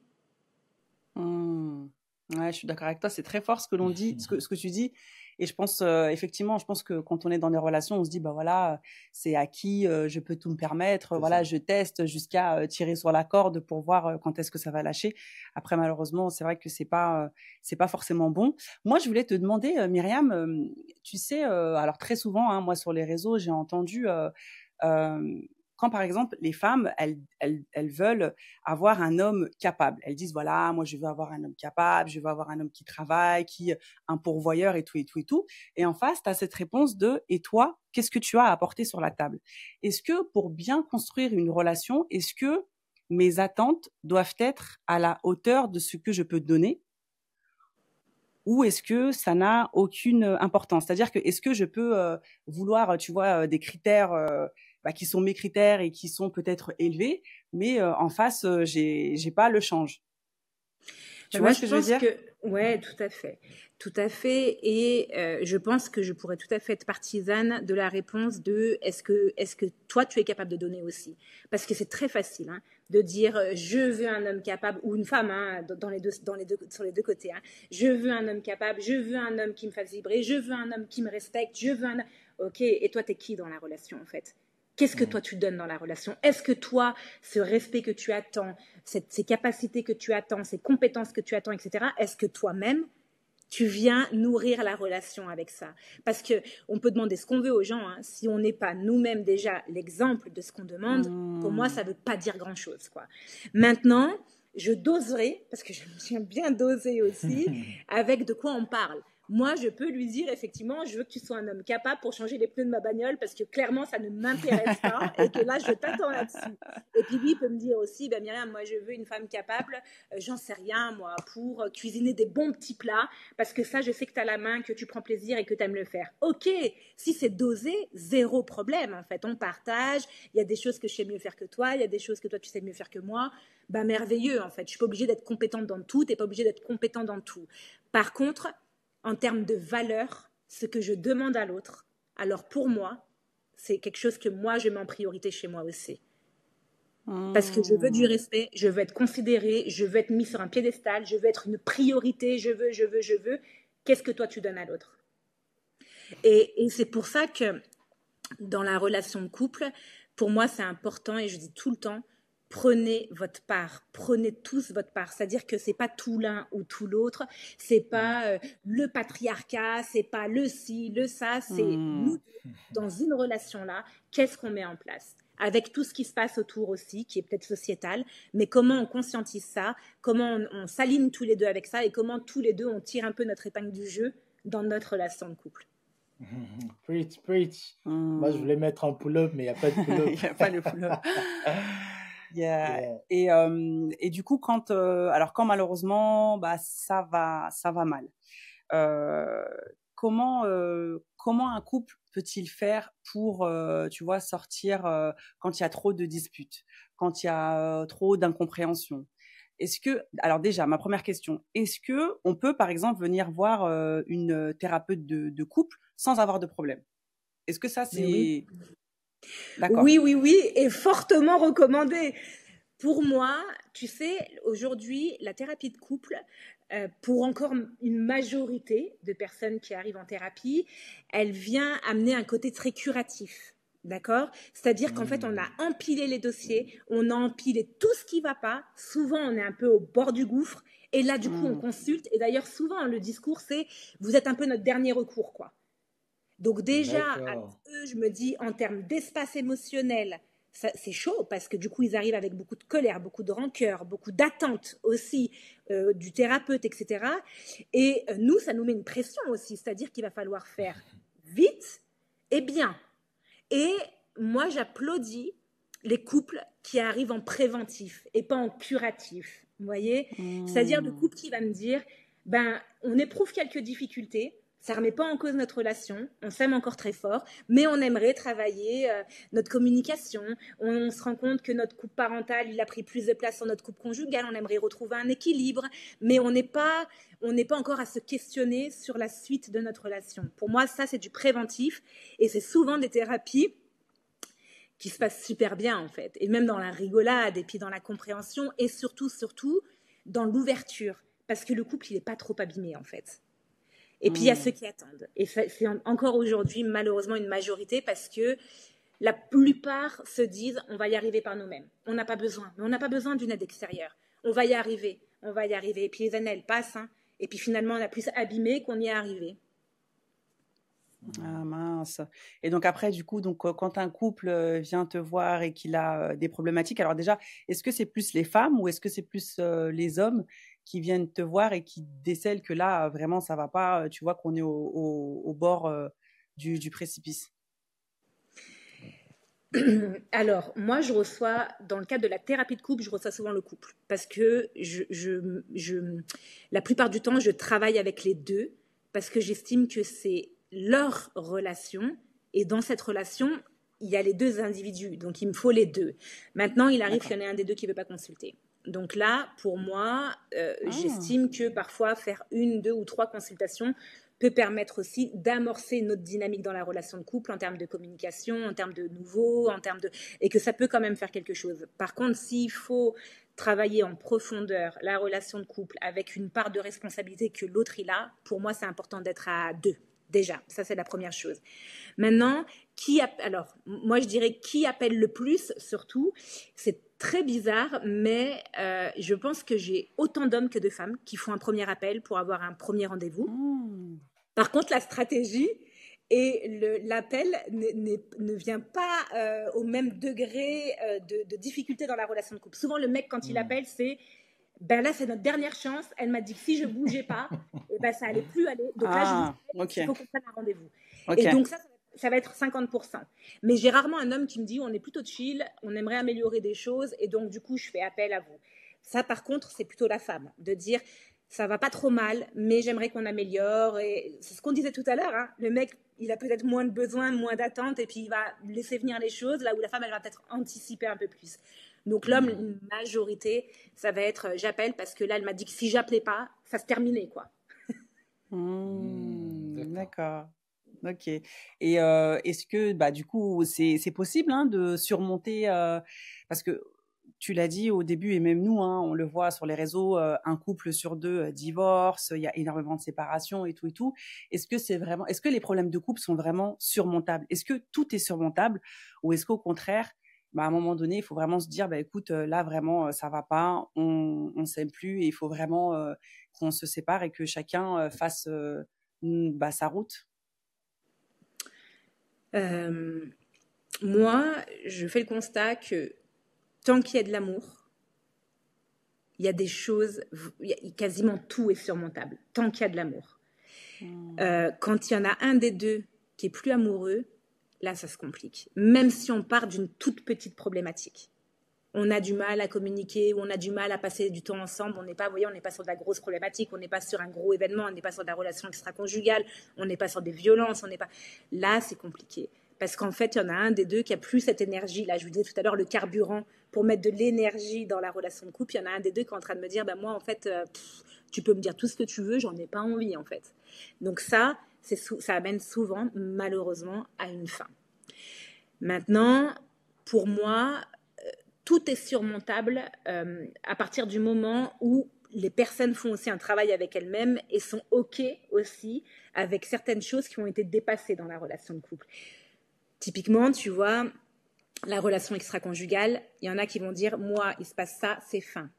Ouais, je suis d'accord avec toi. C'est très fort ce que l'on dit, ce que tu dis. Et je pense, effectivement, je pense que quand on est dans des relations, on se dit, bah voilà, c'est à qui je peux tout me permettre. C'est voilà, ça. je teste jusqu'à tirer sur la corde pour voir quand est-ce que ça va lâcher. Après, malheureusement, c'est vrai que c'est pas forcément bon. Moi, je voulais te demander, Myriam, tu sais, alors très souvent, hein, moi sur les réseaux, j'ai entendu quand par exemple les femmes, elles veulent avoir un homme capable. Elles disent voilà, moi je veux avoir un homme capable, je veux avoir un homme qui travaille, un pourvoyeur et tout et tout et tout. Et en face, tu as cette réponse de et toi, qu'est-ce que tu as à apporter sur la table? Est-ce que pour bien construire une relation, est-ce que mes attentes doivent être à la hauteur de ce que je peux donner? Ou est-ce que ça n'a aucune importance? C'est-à-dire que est-ce que je peux vouloir, tu vois, des critères qui sont mes critères et qui sont peut-être élevés, mais en face, j'ai pas le change. Tu vois ce que je veux dire? Ouais, tout à fait. Tout à fait. Et je pense que je pourrais tout à fait être partisane de la réponse de est-ce que toi, tu es capable de donner aussi? Parce que c'est très facile de dire je veux un homme capable ou une femme sur les deux côtés. Je veux un homme capable, je veux un homme qui me fasse vibrer, je veux un homme qui me respecte, je veux un... Ok, et toi, t'es qui dans la relation en fait? Qu'est-ce que toi tu donnes dans la relation? Est-ce que toi, ce respect que tu attends, ces capacités que tu attends, ces compétences que tu attends, etc., est-ce que toi-même, tu viens nourrir la relation avec ça? Parce qu'on peut demander ce qu'on veut aux gens. Si on n'est pas nous-mêmes déjà l'exemple de ce qu'on demande, pour moi, ça ne veut pas dire grand-chose, quoi. Maintenant, je doserai, parce que j'aime bien doser aussi, avec de quoi on parle. Moi, je peux lui dire, effectivement, je veux que tu sois un homme capable pour changer les pneus de ma bagnole parce que clairement, ça ne m'intéresse pas et que là, je t'attends là-dessus. Et puis lui, il peut me dire aussi, ben Myriam, moi, je veux une femme capable, j'en sais rien, moi, pour cuisiner des bons petits plats parce que ça, je sais que tu as la main, que tu prends plaisir et que tu aimes le faire. Ok, si c'est dosé, zéro problème, en fait. On partage, il y a des choses que je sais mieux faire que toi, il y a des choses que toi, tu sais mieux faire que moi. Ben merveilleux, en fait. Je suis pas obligée d'être compétente dans tout, tu n'es pas obligée d'être compétent dans tout. Par contre, en termes de valeur, ce que je demande à l'autre, alors pour moi, c'est quelque chose que moi, je mets en priorité chez moi aussi. Parce que je veux du respect, je veux être considérée, je veux être mise sur un piédestal, je veux être une priorité, je veux. Qu'est-ce que toi, tu donnes à l'autre? Et c'est pour ça que dans la relation de couple, pour moi, c'est important et je dis tout le temps, prenez votre part, prenez tous votre part. C'est-à-dire que c'est pas tout l'un ou tout l'autre, c'est pas le patriarcat, c'est pas le ci, le ça, c'est nous dans une relation là. Qu'est-ce qu'on met en place avec tout ce qui se passe autour aussi, qui est peut-être sociétal, mais comment on conscientise ça, comment on s'aligne tous les deux avec ça et comment tous les deux on tire un peu notre épingle du jeu dans notre relation de couple. Preach. Moi, je voulais mettre un pull-up, mais il n'y a pas de pull-up. Il n'y a pas de pull-up. Yeah. Et du coup, quand malheureusement, ça va mal. Comment un couple peut-il faire pour, tu vois, sortir quand il y a trop de disputes, quand il y a trop d'incompréhension? Alors déjà, ma première question, est-ce que on peut, par exemple, venir voir une thérapeute de couple sans avoir de problème? Est-ce que ça, Mais oui. c'est... D'accord. Oui, et fortement recommandé. Pour moi, tu sais, aujourd'hui, la thérapie de couple, pour encore une majorité de personnes qui arrivent en thérapie, elle vient amener un côté très curatif. D'accord? C'est-à-dire qu'en fait, on a empilé les dossiers, on a empilé tout ce qui ne va pas. Souvent, on est un peu au bord du gouffre. Et là, du coup, on consulte. Et d'ailleurs, souvent, le discours, c'est « vous êtes un peu notre dernier recours, quoi ». Donc déjà, avec eux, je me dis, en termes d'espace émotionnel, c'est chaud parce que du coup, ils arrivent avec beaucoup de colère, beaucoup de rancœur, beaucoup d'attentes aussi du thérapeute, etc. Et nous, ça nous met une pression aussi, c'est-à-dire qu'il va falloir faire vite et bien. Et moi, j'applaudis les couples qui arrivent en préventif et pas en curatif. Vous voyez ? C'est-à-dire le couple qui va me dire, ben, on éprouve quelques difficultés, ça ne remet pas en cause notre relation, on s'aime encore très fort, mais on aimerait travailler notre communication, on se rend compte que notre couple parental, il a pris plus de place sur notre couple conjugal, on aimerait retrouver un équilibre, mais on n'est pas encore à se questionner sur la suite de notre relation. Pour moi, ça, c'est du préventif, et c'est souvent des thérapies qui se passent super bien, en fait, et même dans la rigolade, et puis dans la compréhension, et surtout, dans l'ouverture, parce que le couple, il n'est pas trop abîmé, en fait. Et puis, il y a ceux qui attendent. Et c'est encore aujourd'hui, malheureusement, une majorité parce que la plupart se disent on va y arriver par nous-mêmes. On n'a pas besoin. Mais on n'a pas besoin d'une aide extérieure. On va y arriver. Et puis, les années, elles passent. Hein. Et puis, finalement, on a plus abîmé qu'on y est arrivé. Ah mince. Et donc après, du coup, quand un couple vient te voir et qu'il a des problématiques, alors déjà, est-ce que c'est plus les femmes ou est-ce que c'est plus les hommes qui viennent te voir et qui décèlent que là, vraiment, ça va pas, tu vois, qu'on est au bord du précipice? Alors, moi, je reçois, dans le cadre de la thérapie de couple, je reçois souvent le couple. Parce que la plupart du temps, je travaille avec les deux parce que j'estime que c'est leur relation. Et dans cette relation, il y a les deux individus. Donc, il me faut les deux. Maintenant, il arrive qu'il y en ait un des deux qui ne veut pas consulter. Donc là, pour moi, j'estime que parfois, faire 1, 2 ou 3 consultations peut permettre aussi d'amorcer une autre dynamique dans la relation de couple en termes de communication, en termes de nouveau, et que ça peut quand même faire quelque chose. Par contre, s'il faut travailler en profondeur la relation de couple avec une part de responsabilité que l'autre il a, pour moi, c'est important d'être à 2. Déjà, ça c'est la première chose. Maintenant, alors, moi je dirais qui appelle le plus, surtout, c'est très bizarre, mais je pense que j'ai autant d'hommes que de femmes qui font un premier appel pour avoir un premier rendez-vous. Par contre, la stratégie et l'appel ne vient pas au même degré de difficulté dans la relation de couple. Souvent, le mec, quand il appelle, c'est ben là, c'est notre dernière chance. Elle m'a dit que si je bougeais pas, et ben, ça allait plus aller. Donc là, je vous il faut qu'on prenne un rendez-vous. Et donc ça va être 50%. Mais j'ai rarement un homme qui me dit on est plutôt chill, on aimerait améliorer des choses et donc du coup, je fais appel à vous. Ça, par contre, c'est plutôt la femme de dire ça va pas trop mal, mais j'aimerais qu'on améliore. Et c'est ce qu'on disait tout à l'heure. Hein. Le mec, il a peut-être moins de besoins, moins d'attentes, et puis il va laisser venir les choses, là où la femme, elle va peut-être anticiper un peu plus. Donc l'homme, une majorité, ça va être j'appelle parce que là, elle m'a dit que si j'appelais pas, ça se terminait, quoi. D'accord. Ok. Et est-ce que, du coup, c'est possible de surmonter, parce que tu l'as dit au début, et même nous, on le voit sur les réseaux, un couple sur 2 divorce, il y a énormément de séparations et tout et tout. Est-ce que les problèmes de couple sont vraiment surmontables? Est-ce que tout est surmontable ou est-ce qu'au contraire, à un moment donné, il faut vraiment se dire, écoute, là vraiment, ça va pas, on s'aime plus et il faut vraiment qu'on se sépare et que chacun fasse sa route? Moi, je fais le constat que tant qu'il y a de l'amour, il y a des choses, quasiment tout est surmontable, tant qu'il y a de l'amour. Quand il y en a un des deux qui est plus amoureux, là, ça se complique. Même si on part d'une toute petite problématique. on a du mal à communiquer, ou on a du mal à passer du temps ensemble, on n'est pas, vous voyez, on n'est pas sur de la grosse problématique, on n'est pas sur un gros événement, on n'est pas sur de la relation extra-conjugale, on n'est pas sur des violences, on n'est pas... Là, c'est compliqué. Parce qu'en fait, il y en a un des deux qui a plus cette énergie. Là, je vous disais tout à l'heure, le carburant pour mettre de l'énergie dans la relation de couple. Il y en a un des deux qui est en train de me dire, ben moi, en fait, tu peux me dire tout ce que tu veux, j'en ai pas envie, en fait. Donc ça amène souvent, malheureusement, à une fin. Maintenant, pour moi, tout est surmontable à partir du moment où les personnes font aussi un travail avec elles-mêmes et sont OK aussi avec certaines choses qui ont été dépassées dans la relation de couple. Typiquement, tu vois, la relation extra-conjugale, il y en a qui vont dire « moi, il se passe ça, c'est fin ».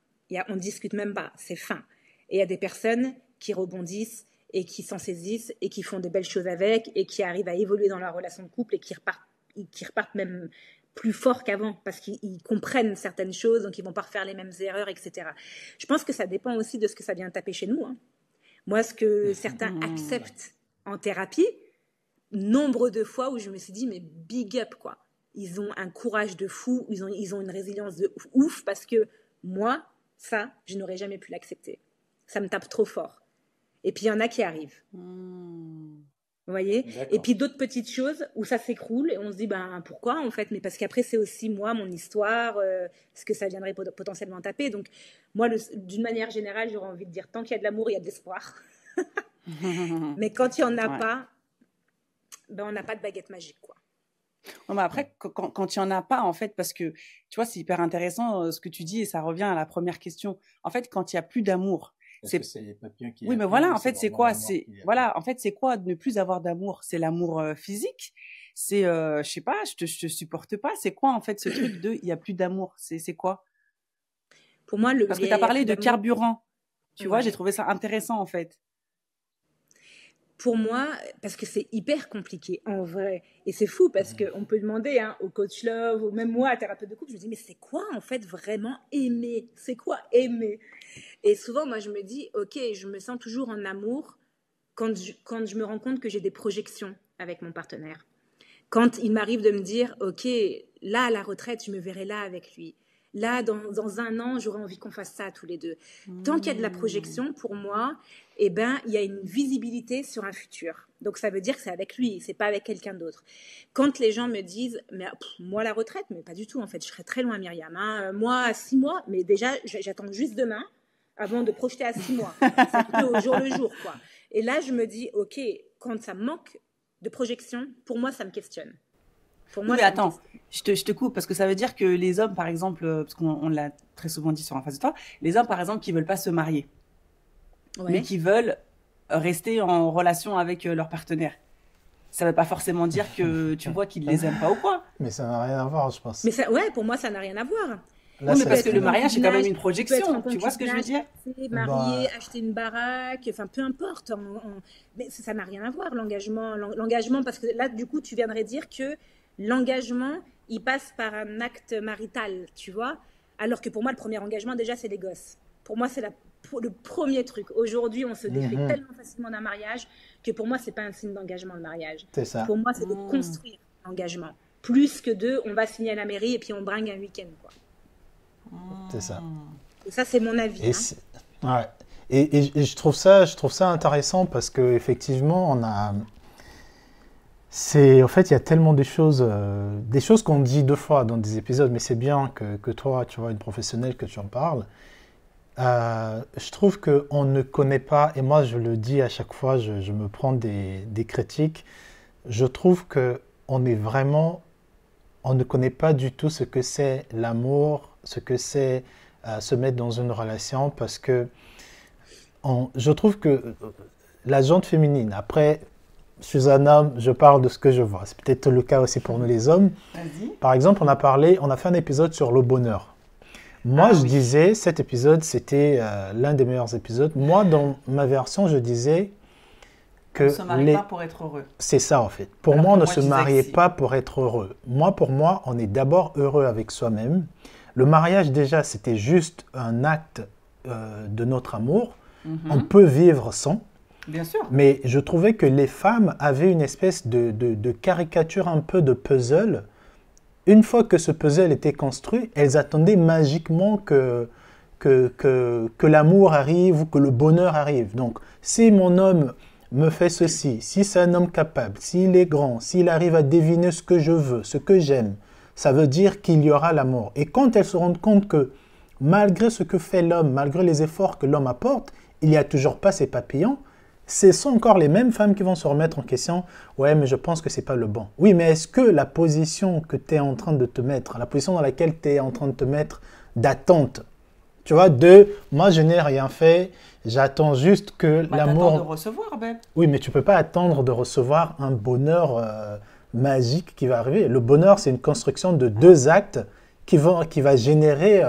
On ne discute même pas, c'est fin. Et il y a des personnes qui rebondissent et qui s'en saisissent et qui font de belles choses avec et qui arrivent à évoluer dans leur relation de couple et qui repartent même plus fort qu'avant parce qu'ils comprennent certaines choses, donc ils ne vont pas refaire les mêmes erreurs, etc. Je pense que ça dépend aussi de ce que ça vient taper chez nous. Hein. Moi, ce que certains acceptent en thérapie, nombre de fois où je me suis dit, mais big up, quoi. Ils ont un courage de fou, ils ont une résilience de ouf, parce que moi, ça, je n'aurais jamais pu l'accepter. Ça me tape trop fort. Et puis, il y en a qui arrivent. Vous voyez ? Et puis, d'autres petites choses où ça s'écroule et on se dit, ben, pourquoi, en fait ? Mais parce qu'après, c'est aussi moi, mon histoire, ce que ça viendrait potentiellement taper. Donc, moi, d'une manière générale, j'aurais envie de dire, tant qu'il y a de l'amour, il y a de l'espoir. Mais quand il n'y en a pas, ben, on n'a pas de baguette magique, quoi. Non, mais après, quand il n'y en a pas, en fait, parce que, tu vois, c'est hyper intéressant ce que tu dis et ça revient à la première question. En fait, quand il n'y a plus d'amour, c'est les papillons qui... Oui, mais voilà, en fait, c'est quoi? Voilà, en fait, c'est quoi de ne plus avoir d'amour? C'est l'amour physique? C'est, je sais pas, je te supporte pas. C'est quoi, en fait, ce truc de il n'y a plus d'amour? C'est quoi? Pour moi, parce que tu as parlé de carburant. Tu vois, j'ai trouvé ça intéressant, en fait. Pour moi, parce que c'est hyper compliqué, en vrai. Et c'est fou, parce qu'on peut demander au coach love, ou même moi, à thérapeute de couple, je me dis, mais c'est quoi, en fait, vraiment aimer? C'est quoi aimer? Et souvent, moi, je me dis, OK, je me sens toujours en amour quand je me rends compte que j'ai des projections avec mon partenaire. Quand il m'arrive de me dire, OK, là, à la retraite, je me verrai là avec lui. Là, dans un an, j'aurais envie qu'on fasse ça tous les deux. Tant qu'il y a de la projection, pour moi, eh ben, il y a une visibilité sur un futur. Donc, ça veut dire que c'est avec lui, c'est pas avec quelqu'un d'autre. Quand les gens me disent, mais moi, la retraite, mais pas du tout, en fait, je serais très loin, Myriam. Hein. Moi, à 6 mois, mais déjà, j'attends juste demain avant de projeter à 6 mois. C'est plus au jour le jour, quoi. Et là, je me dis, OK, quand ça manque de projection, pour moi, ça me questionne. Pour moi, oui, mais attends, je te coupe parce que ça veut dire que les hommes, par exemple, parce qu'on l'a très souvent dit sur En face de toi, les hommes, par exemple, qui veulent pas se marier, mais qui veulent rester en relation avec leur partenaire. Ça veut pas forcément dire que tu vois qu'ils les aiment pas ou quoi. Mais ça n'a rien à voir, je pense. Mais ça, pour moi, ça n'a rien à voir. Là, oui, mais parce que le mariage, c'est quand même une projection. Tu vois ce que je veux dire? Marier, acheter une baraque, enfin, peu importe. Mais ça n'a rien à voir, l'engagement, parce que là, du coup, tu viendrais dire que l'engagement, il passe par un acte marital, tu vois. Alors que pour moi, le premier engagement, déjà, c'est les gosses. Pour moi, c'est le premier truc. Aujourd'hui, on se défait tellement facilement d'un mariage que pour moi, c'est pas un signe d'engagement, le mariage. C'est ça. Pour moi, c'est de construire l'engagement. Plus que on va signer à la mairie et puis on bringue un week-end, quoi. C'est ça. Et ça, c'est mon avis. Et je trouve ça intéressant parce qu'effectivement, en fait, il y a tellement des choses qu'on dit 2 fois dans des épisodes, mais c'est bien que toi, tu vois, une professionnelle, que tu en parles. Je trouve qu'on ne connaît pas, et moi je le dis à chaque fois, je me prends des critiques, je trouve qu'on ne connaît pas du tout ce que c'est l'amour, ce que c'est se mettre dans une relation, parce que je trouve que la gente féminine, après, je suis un homme, je parle de ce que je vois, c'est peut-être le cas aussi pour nous les hommes. Vas-y. Par exemple, on a fait un épisode sur le bonheur. Moi, je disais, cet épisode, c'était l'un des meilleurs épisodes. Moi, dans ma version, je disais que... On ne se marie pas pour être heureux. C'est ça, en fait. Pour moi, on ne se mariait pas pour être heureux. Pour moi, on est d'abord heureux avec soi-même. Le mariage, déjà, c'était juste un acte de notre amour. On peut vivre sans. Bien sûr. Mais je trouvais que les femmes avaient une espèce de caricature un peu de puzzle, une fois que ce puzzle était construit, elles attendaient magiquement que l'amour arrive ou que le bonheur arrive. Donc, si mon homme me fait ceci, si c'est un homme capable, s'il est grand, s'il arrive à deviner ce que je veux, ce que j'aime, ça veut dire qu'il y aura l'amour. Et quand elles se rendent compte que malgré ce que fait l'homme, malgré les efforts que l'homme apporte, il n'y a toujours pas ces papillons, ce sont encore les mêmes femmes qui vont se remettre en question. Ouais, mais je pense que c'est pas le bon. Oui, mais est-ce que la position que tu es en train de te mettre, la position dans laquelle tu es en train de te mettre d'attente, tu vois, moi je n'ai rien fait, j'attends juste que l'amour... T'attends de recevoir, babe. Oui, mais tu peux pas attendre de recevoir un bonheur magique qui va arriver. Le bonheur, c'est une construction de 2 actes qui va générer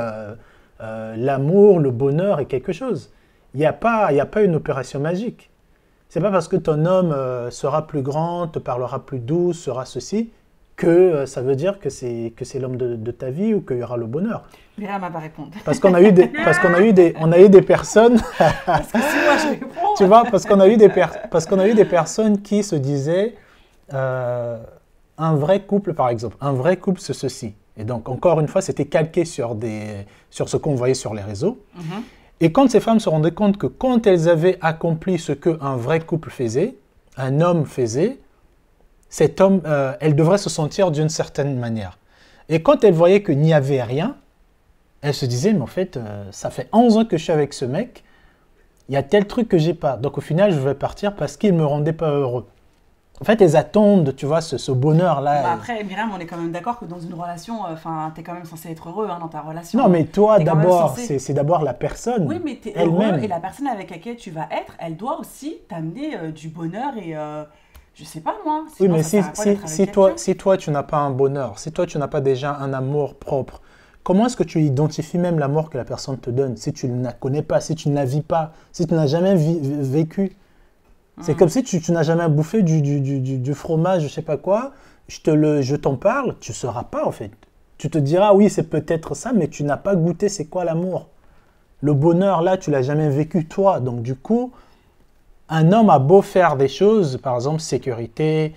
l'amour, le bonheur et quelque chose. Il n'y a pas une opération magique. C'est pas parce que ton homme sera plus grand, te parlera plus doux, sera ceci, que ça veut dire que c'est l'homme de ta vie ou qu'il y aura le bonheur. Myriam va pas répondre. Parce qu'on a eu des personnes. Parce que si moi je réponds. Tu vois, parce qu'on a eu des personnes qui se disaient un vrai couple, par exemple, un vrai couple c'est ceci. Et donc encore une fois, c'était calqué sur ce qu'on voyait sur les réseaux. Mm-hmm. Et quand ces femmes se rendaient compte que quand elles avaient accompli ce qu'un vrai couple faisait, un homme faisait, cet homme, elles devraient se sentir d'une certaine manière. Et quand elles voyaient qu'il n'y avait rien, elles se disaient, mais en fait, ça fait 11 ans que je suis avec ce mec, il y a tel truc que j'ai pas. Donc au final, je vais partir parce qu'il ne me rendait pas heureux. En fait, elles attendent, tu vois, ce bonheur-là. Bah après, Myriam, on est quand même d'accord que dans une relation, t'es quand même censé être heureux dans ta relation. Non, mais toi, d'abord, c'est d'abord la personne. Oui, mais t'es heureux et la personne avec laquelle tu vas être, elle doit aussi t'amener du bonheur et je sais pas moi. Oui, mais si toi, tu n'as pas un bonheur, si toi, tu n'as pas déjà un amour propre, comment est-ce que tu identifies même l'amour que la personne te donne si tu ne la connais pas, si tu ne la vis pas, si tu n'as jamais vécu? C'est comme si tu n'as jamais bouffé du fromage, je sais pas quoi, je t'en parle, tu ne sauras pas en fait. Tu te diras, oui, c'est peut-être ça, mais tu n'as pas goûté c'est quoi l'amour. Le bonheur, là, tu l'as jamais vécu toi. Donc du coup, un homme a beau faire des choses, par exemple, sécurité,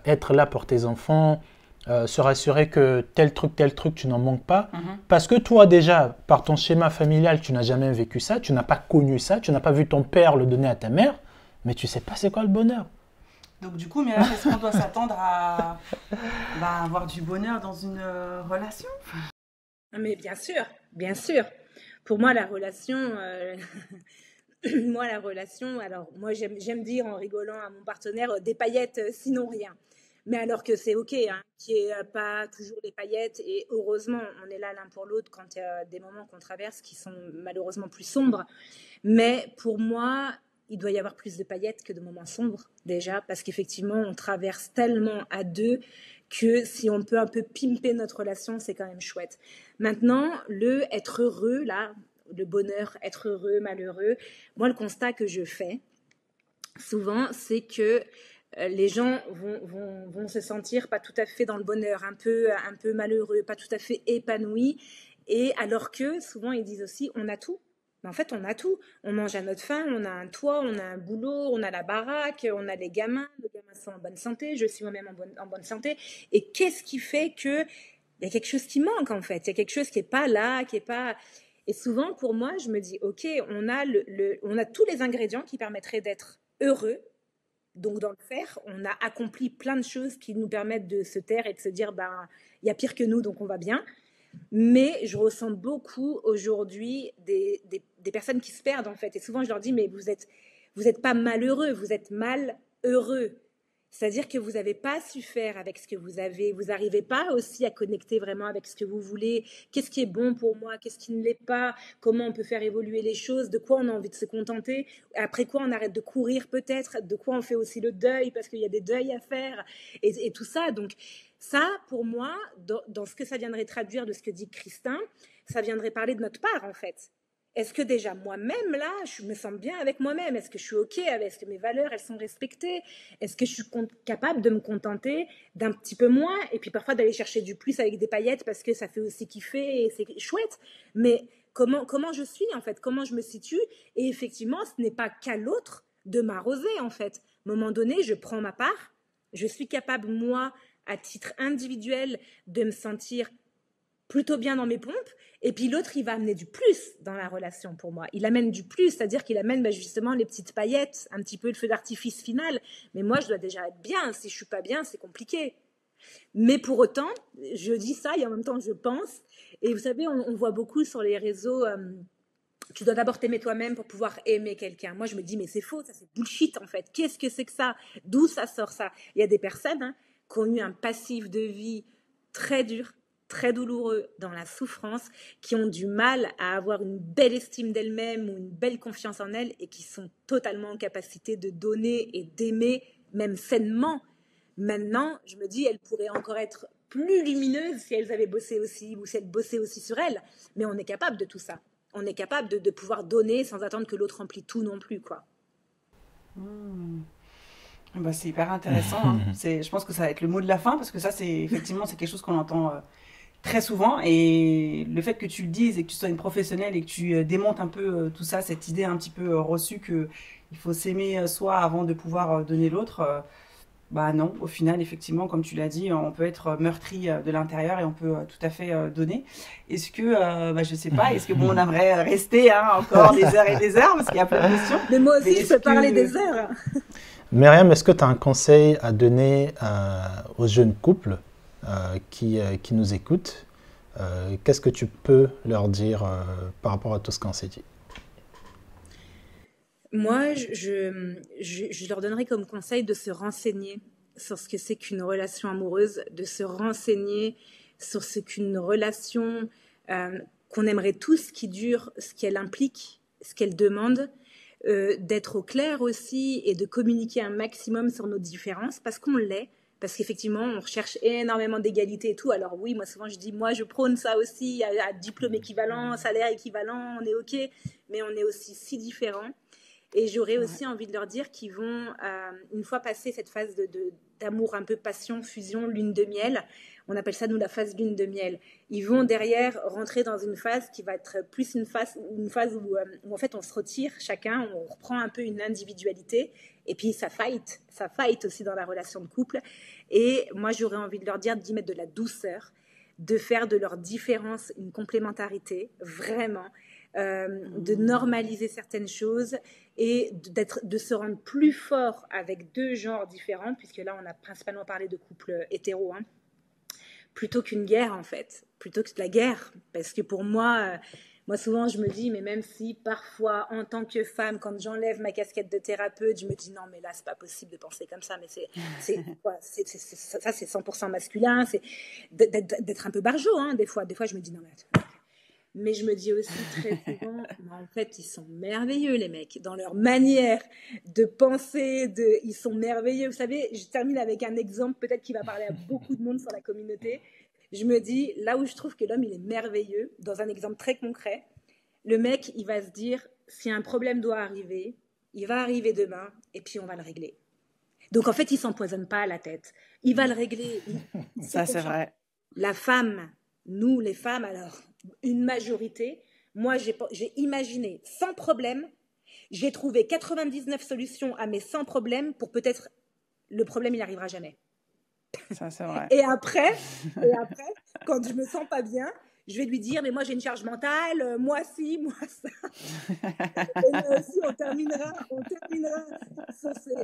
être là pour tes enfants, se rassurer que tel truc, tu n'en manques pas. Parce que toi, déjà, par ton schéma familial, tu n'as jamais vécu ça, tu n'as pas connu ça, tu n'as pas vu ton père le donner à ta mère. Mais tu sais pas c'est quoi le bonheur. Donc du coup, Myriam, est-ce qu'on doit s'attendre à avoir du bonheur dans une relation? Mais bien sûr. Pour moi, la relation, alors moi j'aime dire en rigolant à mon partenaire des paillettes, sinon rien. Mais alors que c'est ok, hein, qu'il n'y ait pas toujours les paillettes et heureusement on est là l'un pour l'autre quand il y a des moments qu'on traverse qui sont malheureusement plus sombres. Mais pour moi, il doit y avoir plus de paillettes que de moments sombres, déjà, parce qu'effectivement, on traverse tellement à deux que si on peut un peu pimper notre relation, c'est quand même chouette. Maintenant, le être heureux, là, le bonheur, être heureux, malheureux, moi, le constat que je fais, souvent, c'est que les gens vont se sentir pas tout à fait dans le bonheur, un peu malheureux, pas tout à fait épanouis, et alors que, souvent, ils disent aussi, on a tout. Mais en fait, on a tout. On mange à notre faim, on a un toit, on a un boulot, on a la baraque, on a les gamins sont en bonne santé, je suis moi-même en bonne santé. Et qu'est-ce qui fait que il y a quelque chose qui manque en fait? Il y a quelque chose qui est pas là, qui est pas... Et souvent, pour moi, je me dis, ok, on a tous les ingrédients qui permettraient d'être heureux. Donc, dans le faire, on a accompli plein de choses qui nous permettent de se taire et de se dire, il y a pire que nous, donc on va bien. Mais je ressens beaucoup aujourd'hui des personnes qui se perdent en fait. Et souvent je leur dis, mais vous êtes pas malheureux, vous êtes malheureux. C'est-à-dire que vous n'avez pas su faire avec ce que vous avez, vous n'arrivez pas aussi à connecter vraiment avec ce que vous voulez, qu'est-ce qui est bon pour moi, qu'est-ce qui ne l'est pas, comment on peut faire évoluer les choses, de quoi on a envie de se contenter, après quoi on arrête de courir peut-être, de quoi on fait aussi le deuil, parce qu'il y a des deuils à faire, et tout ça. Donc ça, pour moi, dans ce que ça viendrait traduire de ce que dit Christin, ça viendrait parler de notre part en fait. Est-ce que déjà moi-même, là, je me sens bien avec moi-même? Est-ce que je suis OK avec... Est-ce que mes valeurs, elles sont respectées? Est-ce que je suis capable de me contenter d'un petit peu moins? Et puis parfois d'aller chercher du plus avec des paillettes parce que ça fait aussi kiffer et c'est chouette. Mais comment je suis, en fait? Comment je me situe? Et effectivement, ce n'est pas qu'à l'autre de m'arroser, en fait. À un moment donné, je prends ma part. Je suis capable, moi, à titre individuel de me sentir plutôt bien dans mes pompes, et puis l'autre, il va amener du plus dans la relation pour moi. Il amène du plus, c'est-à-dire qu'il amène justement les petites paillettes, un petit peu le feu d'artifice final. Mais moi, je dois déjà être bien. Si je suis pas bien, c'est compliqué. Mais pour autant, je dis ça et en même temps, je pense. Et vous savez, on voit beaucoup sur les réseaux, tu dois d'abord t'aimer toi-même pour pouvoir aimer quelqu'un. Moi, je me dis, mais c'est faux, ça c'est bullshit en fait. Qu'est-ce que c'est que ça? D'où ça sort ça? Il y a des personnes qui ont eu un passif de vie très dur, très douloureux, dans la souffrance, qui ont du mal à avoir une belle estime d'elles-mêmes ou une belle confiance en elles et qui sont totalement en capacité de donner et d'aimer, même sainement. Maintenant, je me dis, elles pourraient encore être plus lumineuses si elles avaient bossé aussi ou si elles bossaient aussi sur elles. Mais on est capable de tout ça. On est capable de pouvoir donner sans attendre que l'autre remplit tout non plus, quoi. Bah, c'est hyper intéressant. Je pense que ça va être le mot de la fin parce que ça, effectivement, c'est quelque chose qu'on entend très souvent. Et le fait que tu le dises et que tu sois une professionnelle et que tu démontes un peu tout ça, cette idée un petit peu reçue qu'il faut s'aimer soi avant de pouvoir donner l'autre, bah non, au final, effectivement, comme tu l'as dit, on peut être meurtri de l'intérieur et on peut tout à fait donner. Est-ce que, je sais pas, est-ce que on aimerait rester encore des heures et des heures parce qu'il y a plein de questions. Mais moi aussi, je peux parler des heures. Myriam, est-ce que tu as un conseil à donner aux jeunes couples qui nous écoutent? Qu'est-ce que tu peux leur dire par rapport à tout ce qu'on s'est dit? Moi, je leur donnerais comme conseil de se renseigner sur ce que c'est qu'une relation amoureuse, de se renseigner sur ce qu'une relation qu'on aimerait tous qui dure, ce qu'elle implique, ce qu'elle demande, d'être au clair aussi et de communiquer un maximum sur nos différences parce qu'on l'est. Parce qu'effectivement, on recherche énormément d'égalité et tout. Alors oui, moi souvent je dis, moi je prône ça aussi, à diplôme équivalent, salaire équivalent, on est ok, mais on est aussi si différents. Et j'aurais aussi envie de leur dire qu'ils vont, une fois passé cette phase d'amour un peu passion, fusion, lune de miel, on appelle ça nous la phase lune de miel, ils vont derrière rentrer dans une phase qui va être plus une phase où en fait on se retire chacun, on reprend un peu une individualité et puis ça fight aussi dans la relation de couple. Et moi j'aurais envie de leur dire d'y mettre de la douceur, de faire de leur différence une complémentarité, vraiment, de normaliser certaines choses et de se rendre plus fort avec deux genres différents, puisque là on a principalement parlé de couples hétéros, plutôt qu'une guerre en fait, plutôt que de la guerre, parce que pour moi souvent je me dis, mais même si parfois en tant que femme, quand j'enlève ma casquette de thérapeute, je me dis non mais là c'est pas possible de penser comme ça, mais ça c'est 100% masculin, c'est d'être un peu barjot, des fois je me dis non mais attends. Mais je me dis aussi très souvent, en fait, ils sont merveilleux, les mecs, dans leur manière de penser, ils sont merveilleux. Vous savez, je termine avec un exemple, peut-être qui va parler à beaucoup de monde sur la communauté. Je me dis, là où je trouve que l'homme, il est merveilleux, dans un exemple très concret, le mec, il va se dire, si un problème doit arriver, il va arriver demain, et puis on va le régler. Donc, en fait, il s'empoisonne pas à la tête. Il va le régler. Ça, c'est vrai. La femme, nous, les femmes, alors... une majorité, moi j'ai imaginé sans problème, j'ai trouvé 99 solutions à mes 100 problèmes pour peut-être le problème il n'arrivera jamais. Ça c'est vrai. Et après, quand je me sens pas bien, je vais lui dire mais moi j'ai une charge mentale, moi ci, moi ça. Et là aussi on terminera sur ces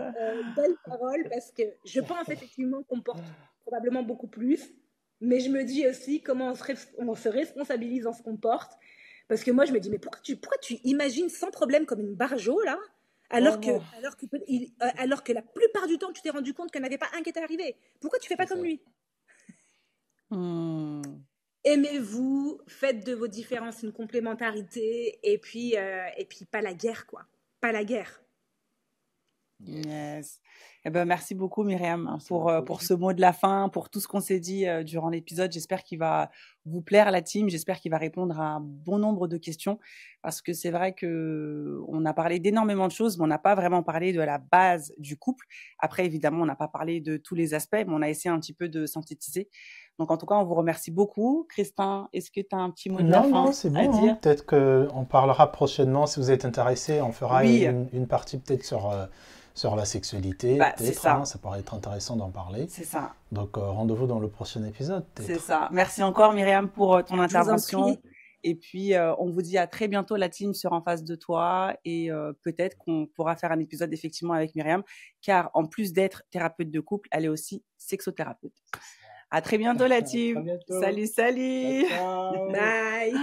belles paroles parce que je pense effectivement qu'on porte probablement beaucoup plus. Mais je me dis aussi comment on se responsabilise dans ce qu'on porte. Parce que moi, je me dis, mais pourquoi tu imagines sans problème comme une barjo, là, alors que la plupart du temps, tu t'es rendu compte qu'il n'y en avait pas un qui était arrivé. Pourquoi tu ne fais pas comme lui? Aimez-vous, faites de vos différences une complémentarité, et puis pas la guerre, quoi. Pas la guerre. Yes. Eh ben, merci beaucoup Myriam pour ce mot de la fin, pour tout ce qu'on s'est dit durant l'épisode. J'espère qu'il va vous plaire la team, j'espère qu'il va répondre à un bon nombre de questions parce que c'est vrai que on a parlé d'énormément de choses mais on n'a pas vraiment parlé de la base du couple. Après évidemment, on n'a pas parlé de tous les aspects mais on a essayé un petit peu de synthétiser. Donc en tout cas, on vous remercie beaucoup. Christin, est-ce que tu as un petit mot de la fin Non, c'est bon, à dire peut-être qu'on parlera prochainement si vous êtes intéressé, on fera une partie peut-être sur sur la sexualité. C'est ça. Ça pourrait être intéressant d'en parler. C'est ça. Donc, rendez-vous dans le prochain épisode. C'est ça. Merci encore, Myriam, pour ton intervention. Et puis, on vous dit à très bientôt. La team sera en face de toi et peut-être qu'on pourra faire un épisode effectivement avec Myriam, car en plus d'être thérapeute de couple, elle est aussi sexothérapeute. À très bientôt, la team. À bientôt. Salut. Ciao. Bye.